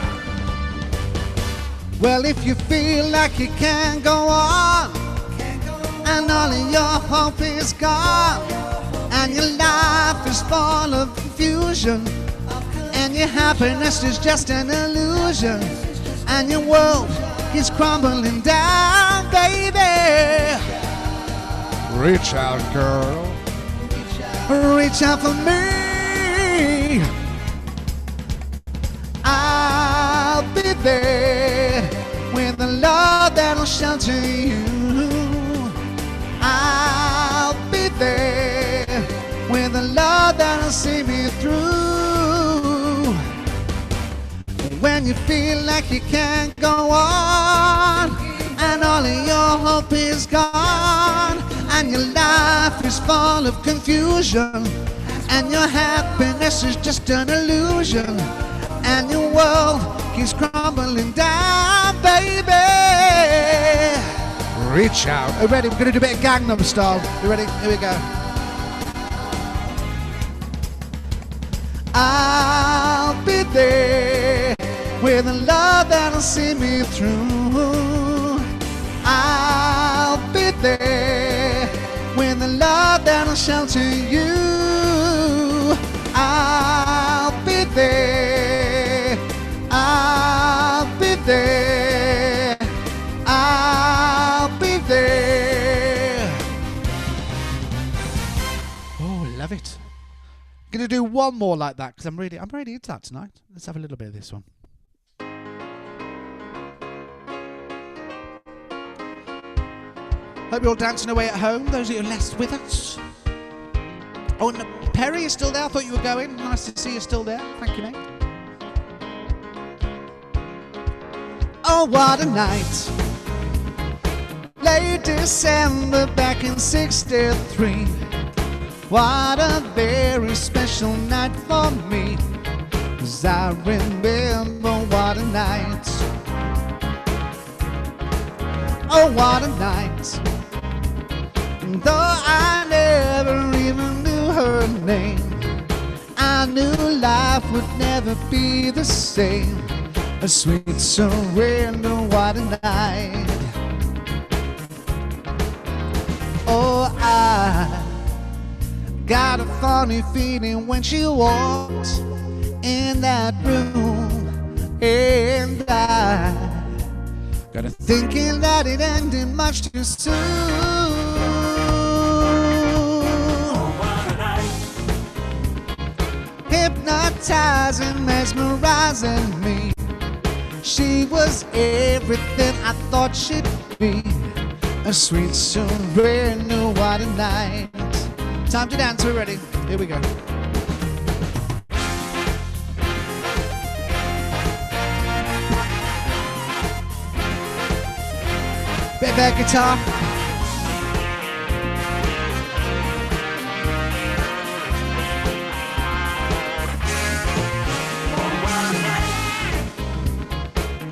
Well, if you feel like you can't go on, and all of your hope is gone, and your life is full of confusion, and your happiness is just an illusion, and your world is crumbling down, baby, reach out, girl. Reach out for me. I'll be there with a love that'll shelter you. I'll be there with a love that'll see me through. When you feel like you can't go on, and all of your hope is gone, and your life is full of confusion, and your happiness is just an illusion, and your world keeps crumbling down, baby. Reach out. Are you ready? We're going to do a bit of Gangnam Style. You ready? Here we go. I'll be there with a love that'll see me through. I'll be there with a love that'll shelter you. I'll be there. I'll be there. I'll be there. Oh, love it. Gonna do one more like that because I'm really into that tonight. Let's have a little bit of this one. Hope you're all dancing away at home, those of you left with us. Oh, and Perry is still there. I thought you were going. Nice to see you still there. Thank you, mate. Oh, what a night. Late December back in '63. What a very special night for me. 'Cause I remember what a night. Oh, what a night. Though I never even knew her name, I knew life would never be the same. A sweet surrender, what a night. Oh, I got a funny feeling when she walked in that room, and I got a thinking that it ended much too soon. Hypnotizing, mesmerizing me. She was everything I thought she'd be. A sweet surrender, what a night. Time to dance, we're ready. Here we go. Bit of air guitar.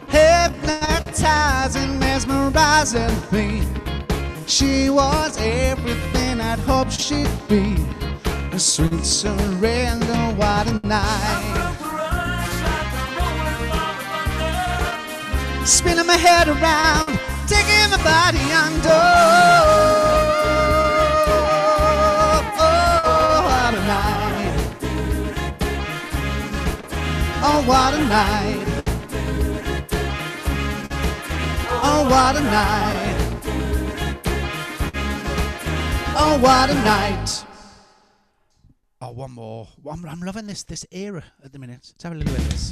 Hypnotizing, mesmerizing me. She was everything I'd hoped she'd be. A sweet surrender, what a night. Spinning my head around, taking my body under. Oh, what a night. Oh, what a night. Oh, what a night. Oh, what a night. Oh, one more. I'm loving this era at the minute. Let's have a little bit of this.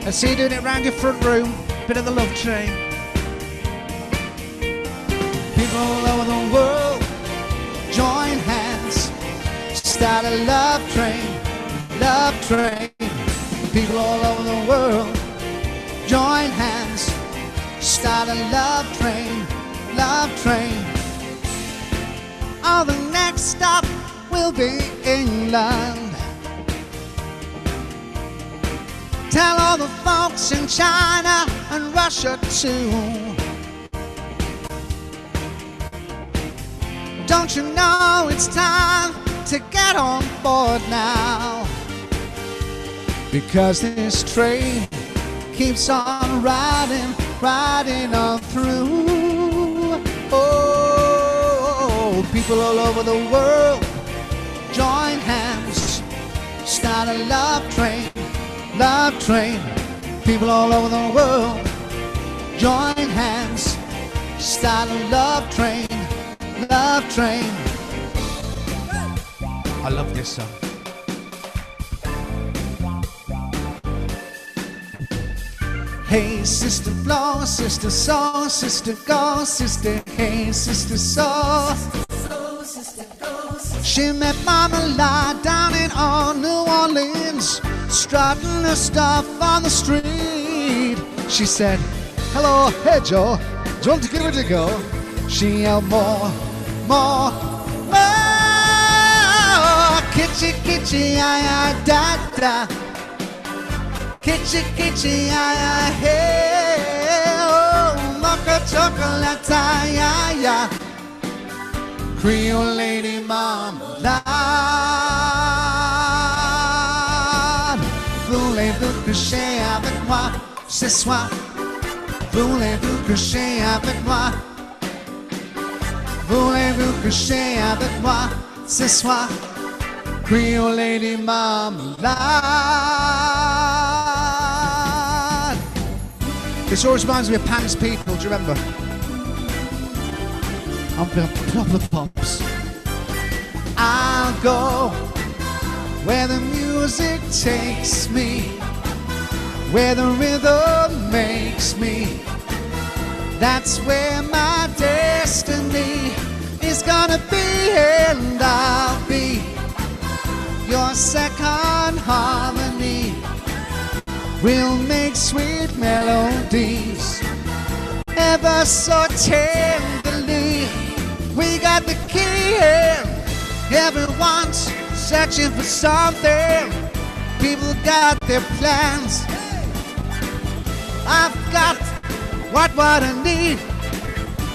Let's see you doing it around your front room. Bit of the love train. People all over the world join hands. Start a love train, love train. People all over the world join hands. Start a love train, love train. Oh, the next stop will be England. Tell all the folks in China and Russia too. Don't you know it's time to get on board now? Because this train keeps on riding, riding on through. Oh, people all over the world join hands. Start a love train, love train. People all over the world join hands. Start a love train, love train. I love this song. Hey, sister flow, sister soul, sister go, sister hey, sister soul. She met Marmalade down in old New Orleans, strutting her stuff on the street. She said, hello, hey Joe, do you want to give it a go? She yelled more, more, more. Kitchi, kitchi, ay, ay, da, da. Kitchi, kitchi, ay, ay, hey. Oh, mocha chocolate, ay, ay, ay. Creole lady marmalade. Voulez-vous coucher avec moi ce soir? Voulez-vous coucher avec moi? Voulez-vous coucher avec moi ce soir? Creole lady marmalade. This always reminds me of Pan's People, do you remember? I'm the proper pops. I'll go where the music takes me, where the rhythm makes me. That's where my destiny is gonna be, and I'll be your second harmony. We'll make sweet melodies ever so tenderly. We got the key and everyone's searching for something. People got their plans. I've got what I need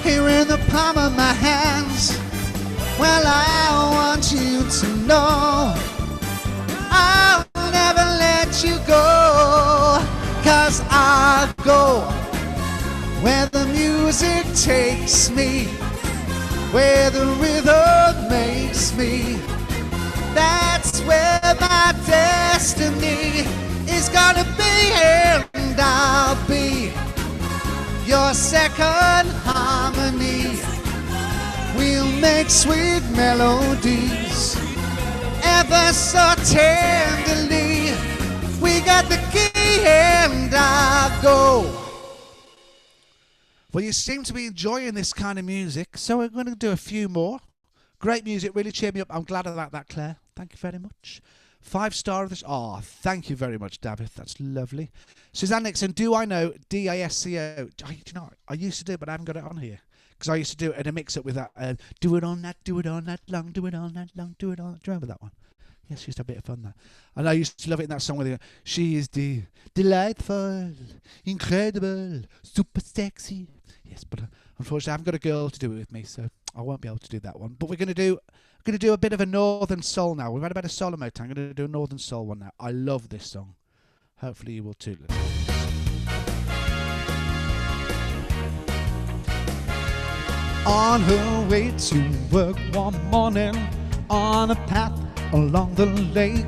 here in the palm of my hands. Well, I want you to know I'll never let you go, 'cause I'll go where the music takes me, where the rhythm makes me. That's where my destiny is gonna be, and I'll be your second harmony. We'll make sweet melodies ever so tenderly. We got the key and I'll go. Well, you seem to be enjoying this kind of music, so we're going to do a few more. Great music, really cheered me up. I'm glad about that, Claire. Thank you very much. 5-star of this. Oh, thank you very much, David. That's lovely. Suzanne Nixon, do I know DISCO? Do you know, I used to do it, but I haven't got it on here. Because I used to do it in a mix-up with that. Do it all night long, do it all night long, do it all. Do you remember that one? Yes, used to have a bit of fun there. And I used to love it in that song with you. She is the delightful, incredible, super sexy. Yes, but unfortunately I haven't got a girl to do it with me, so I won't be able to do that one. But we're going to do a bit of a northern soul now. We've had a bit of soul and Motown. I'm going to do a northern soul one now. I love this song. Hopefully you will too. On her way to work one morning, on a path along the lake,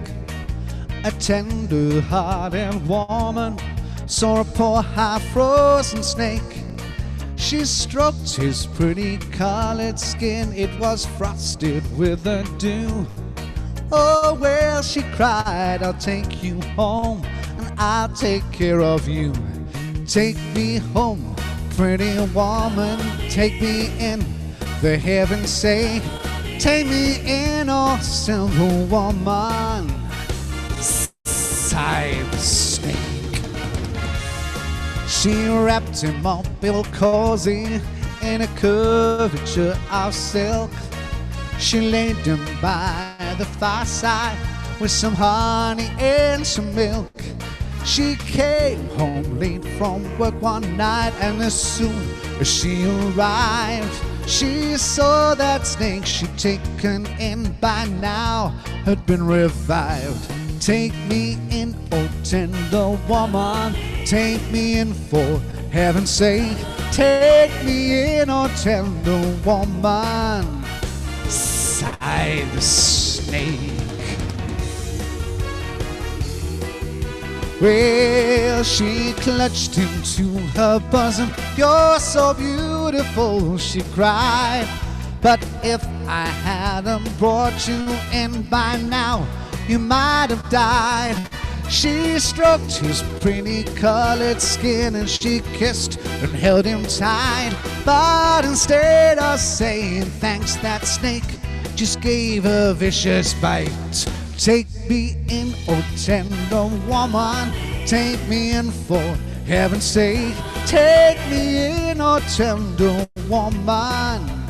a tender-hearted woman saw a poor half-frozen snake. She stroked his pretty colored skin, it was frosted with the dew. Oh, well, she cried, I'll take you home and I'll take care of you. Take me home, pretty woman, take me in, the heavens say. Take me in, oh, simple woman, sighed the snake. She wrapped him up real cozy in a curvature of silk. She laid him by the fireside with some honey and some milk. She came home late from work one night, and as soon as she arrived, she saw that snake she'd taken in by now had been revived. Take me in, oh tender woman, take me in for heaven's sake. Take me in, oh tender woman, sighed the snake. Well, she clutched him to her bosom. You're so beautiful, she cried. But if I hadn't brought you in by now, you might have died. She stroked his pretty colored skin and she kissed and held him tight. But instead of saying thanks, that snake just gave a vicious bite. Take me in, oh tender woman, take me in for heaven's sake. Take me in, oh tender woman,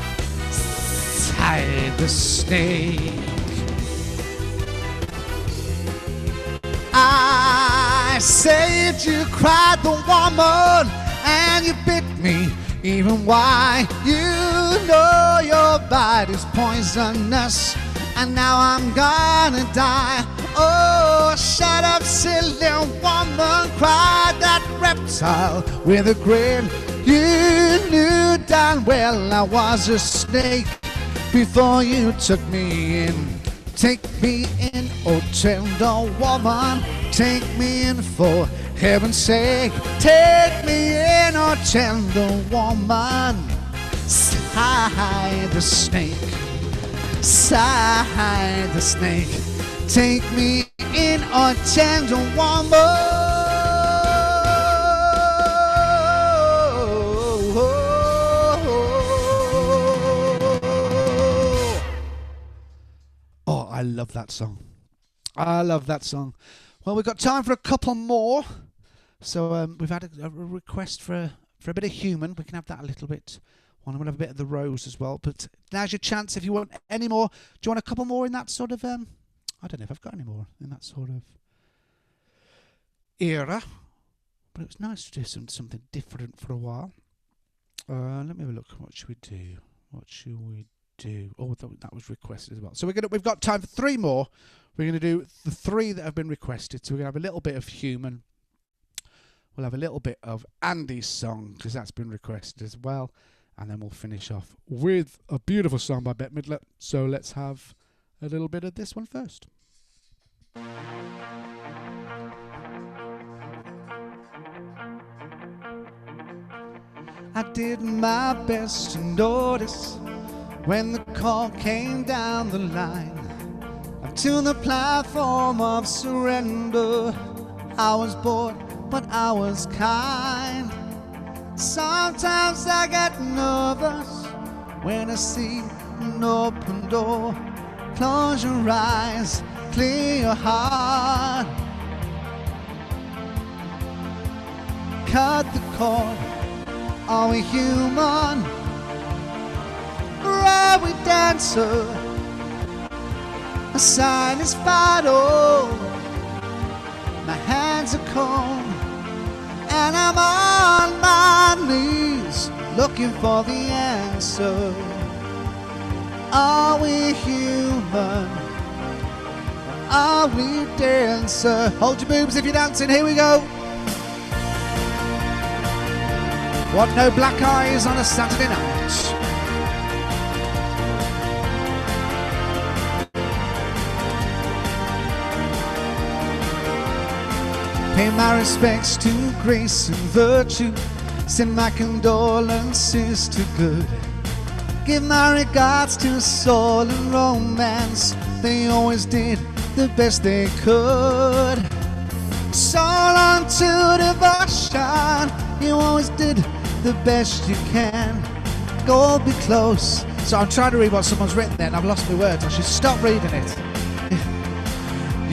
sighed the snake. I said you cried the woman and you bit me, even why you know your body's poisonous. And now I'm gonna die. Oh, shut up, silly woman, cried that reptile with a grin. You knew darn well I was a snake before you took me in. Take me in, oh tender woman, take me in for heaven's sake. Take me in, oh tender woman, sighed the snake. Sighed the snake. Take me in, oh tender woman. Oh, I love that song. I love that song. Well, we've got time for a couple more. So we've had a request for a bit of Human. We can have that a little bit. We'll have a bit of The Rose as well. But now's your chance if you want any more. Do you want a couple more in that sort of... I don't know if I've got any more in that sort of era. But it was nice to do something different for a while. Let me have a look. What should we do? Oh, that was requested as well. So we've got time for 3 more. We're going to do the 3 that have been requested. So we're going to have a little bit of Human. We'll have a little bit of Andy's song, because that's been requested as well. And then we'll finish off with a beautiful song by Bette Midler. So let's have a little bit of this one first. I did my best to notice when the call came down the line up to the platform of surrender. I was bored, but I was kind. Sometimes I get nervous when I see an open door. Close your eyes, clear your heart. Cut the cord. Are we human? Or are we dancer? A sign is vital. My hands are cold, and I'm on my knees looking for the answer. Are we human? Or are we dancer? Hold your boobs if you're dancing. Here we go. Want no black eyes on a Saturday night? Pay my respects to grace and virtue. Send my condolences to good. Give my regards to soul and romance. They always did the best they could. Soul unto devotion. You always did the best you can. Go be close. So I'm trying to read what someone's written there and I've lost my words. I should stop reading it.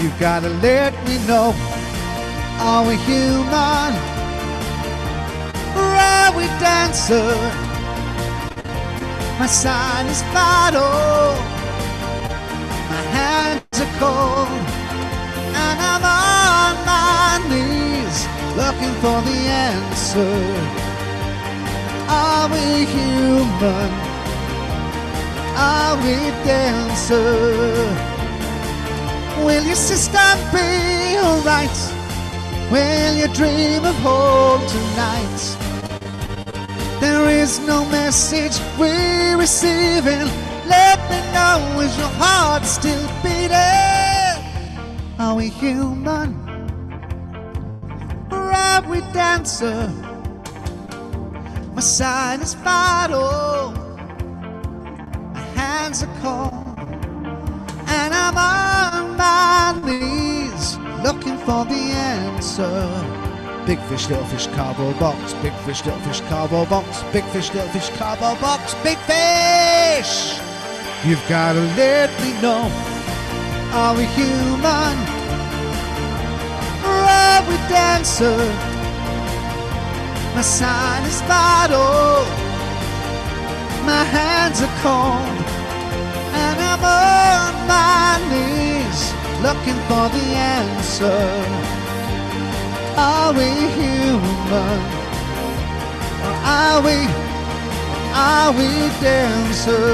You gotta let me know. Are we human? Or are we dancer? My sign is vital. My hands are cold, and I'm on my knees looking for the answer. Are we human? Are we dancer? Will your sister be alright? Will you dream of home tonight? There is no message we're receiving. Let me know, is your heart still beating? Are we human? Or are we dancer? My sign is vital. My hands are cold, and I'm on my knees looking for the answer. Big fish, little fish, cardboard box. Big fish, little fish, cardboard box. Big fish, little fish, cardboard box. Big fish! You've gotta let me know. Are we human? Or are we dancer? My sign is vital. My hands are cold, and I'm on my knees looking for the answer. Are we human? Or are we dancer?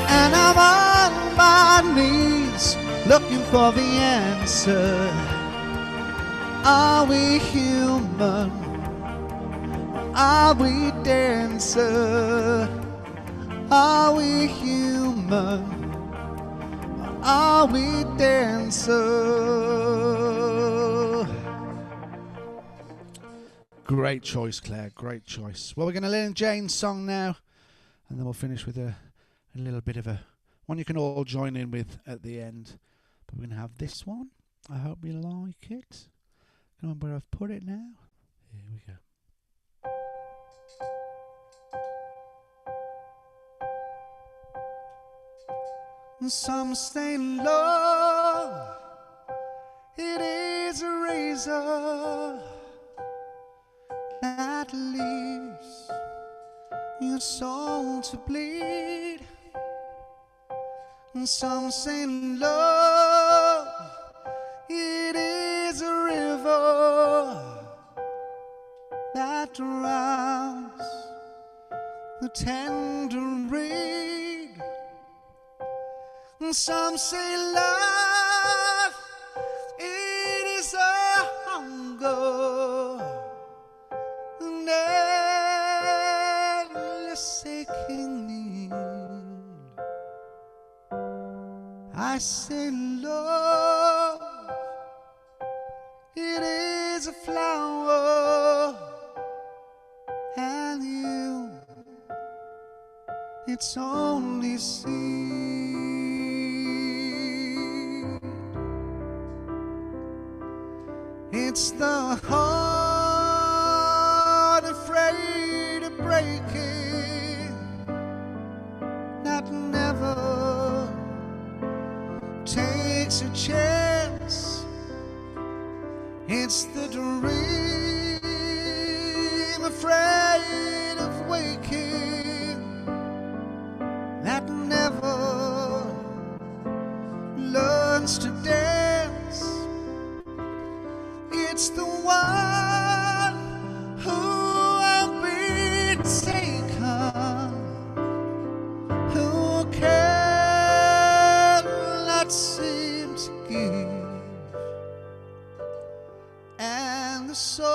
And I'm on my knees looking for the answer. Are we human? Are we dancer? Are we human? Are we dancer? Great choice, Claire. Great choice. Well, we're going to learn Jane's song now, and then we'll finish with a little bit of a one you can all join in with at the end. But we're going to have this one. I hope you like it. I don't remember where I've put it now. Here we go. Some say love, it is a razor that leaves your soul to bleed. And some say love, it is a river that drowns the tender reed. And some say love, it is a hunger, an endless aching need. I say love, it is a flower, and you, it's only seed. It's the heart afraid of breaking that never takes a chance. It's the dream afraid of waking that never learns to dance. It's the one who will be taken, who cannot seem to give, and the soul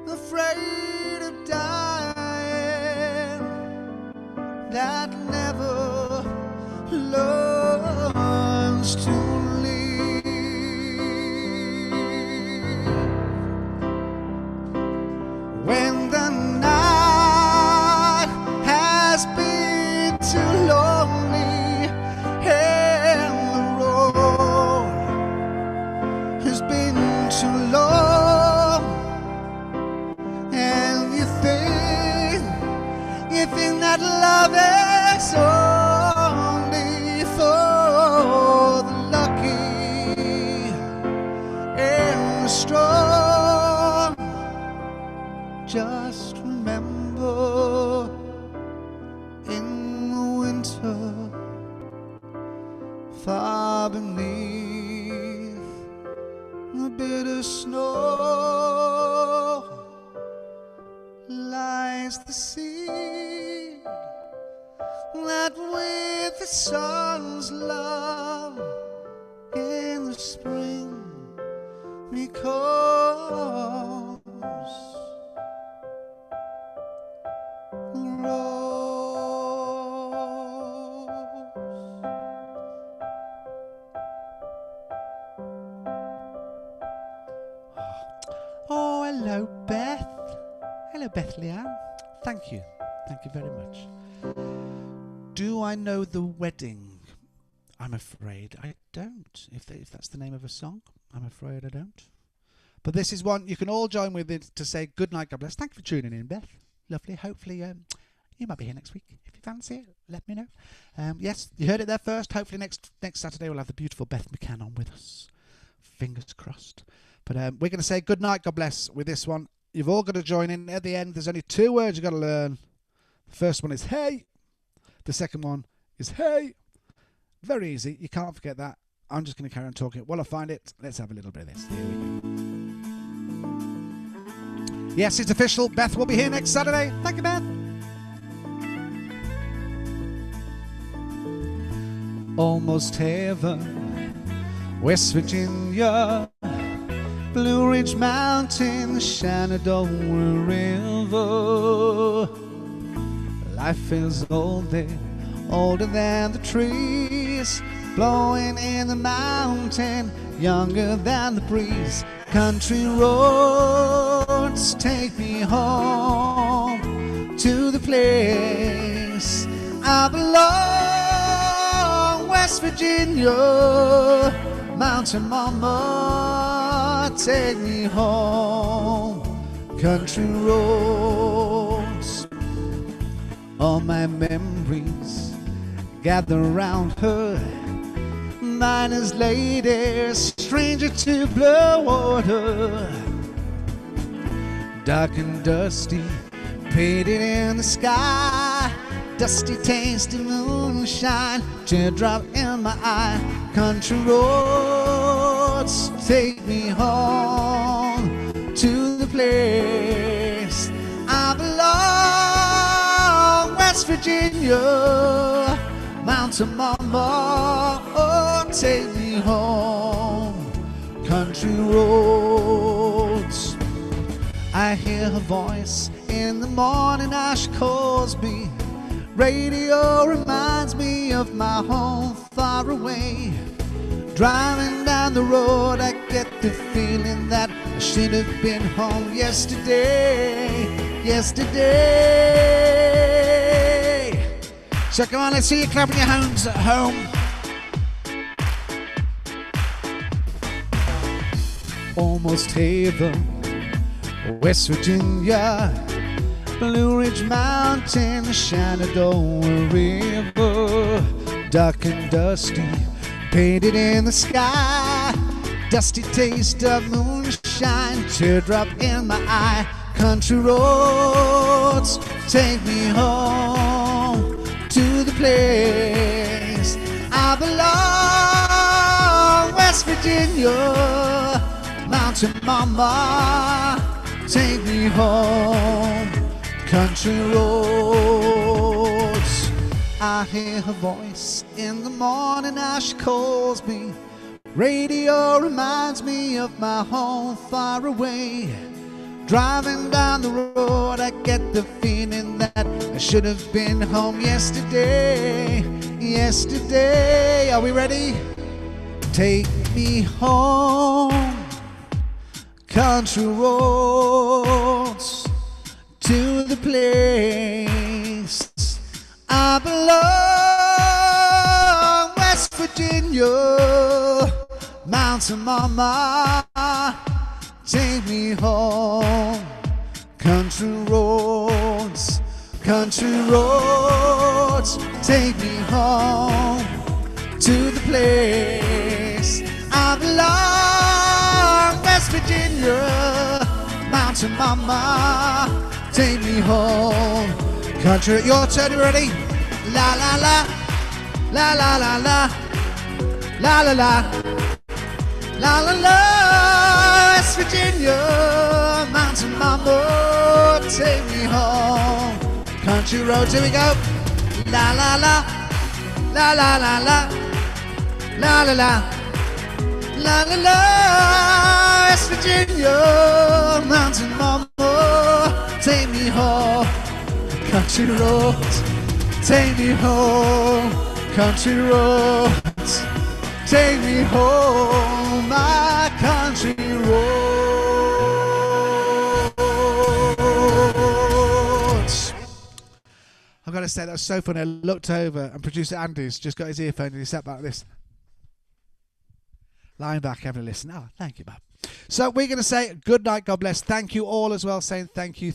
afraid of dying that never learns to live. When the night has been too lonely and the road has been too long, and you think that love is only for the lucky and the strong, just remember in the winter, far beneath the bitter snow, lies the seed that with the sun's love in the spring becomes the rose. Oh, hello, Beth. Hello, Bethlehem. Thank you. Thank you very much. Do I know the wedding? I'm afraid I don't. If that's the name of a song, I'm afraid I don't. But this is one you can all join with it to say good night, God bless. Thank you for tuning in, Beth. Lovely. Hopefully you might be here next week. If you fancy it, let me know. Yes, you heard it there first. Hopefully next Saturday we'll have the beautiful Beth McCann on with us. Fingers crossed. But we're going to say good night, God bless with this one. You've all got to join in. At the end, there's only 2 words you've got to learn. The first one is hey. The second one is hey. Very easy. You can't forget that. I'm just going to carry on talking. While I find it, let's have a little bit of this. Here we go. Yes, it's official. Beth will be here next Saturday. Thank you, Beth. Almost heaven, West Virginia, Blue Ridge Mountain, Shenandoah River. Life is old there, older than the trees, blowing in the mountain, younger than the breeze. Country roads take me home to the place I belong, where West Virginia, mountain mama, take me home. Country roads, all my memories gather around her. Miner's lady, stranger to blue water. Dark and dusty, painted in the sky. Dusty taste of moonshine, teardrop in my eye. Country roads, take me home to the place I belong. West Virginia, mountain mama, oh, take me home. Country roads, I hear her voice in the morning as she calls me. Radio reminds me of my home far away. Driving down the road, I get the feeling that I should have been home yesterday. Yesterday. So come on, let's see you clapping your hands at home. Almost heaven, West Virginia. Blue Ridge Mountain, Shenandoah River. Dark and dusty, painted in the sky. Dusty taste of moonshine, teardrop in my eye. Country roads, take me home to the place I belong. West Virginia, mountain mama, take me home. Country roads, I hear her voice in the morning as she calls me. Radio reminds me of my home far away. Driving down the road, I get the feeling that I should have been home yesterday. Yesterday, are we ready? Take me home, country roads, to the place I belong. West Virginia, mountain mama, take me home. Country roads, take me home to the place I belong. West Virginia, mountain mama, take me home. Country, your turn, you ready? La la la, la la la la, la la la, la la la. West Virginia, mountain mama, take me home. Country roads, here we go. La la la, la la la la, la la la, la la la. West Virginia, mountain mama, take me home. Country roads, take me home. Country roads, take me home. My country roads. I've got to say, that was so funny. I looked over and producer Andy's just got his earphone and he sat back like this. Lying back, having a listen. Oh, thank you, Bob. So we're going to say good night, God bless. Thank you all as well, saying thank you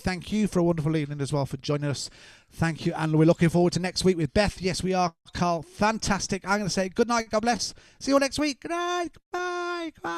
for a wonderful evening as well, for joining us. Thank you, and we're looking forward to next week with Beth. Yes, we are, Carl. Fantastic. I'm going to say good night, God bless. See you all next week. Good night. Bye. Bye.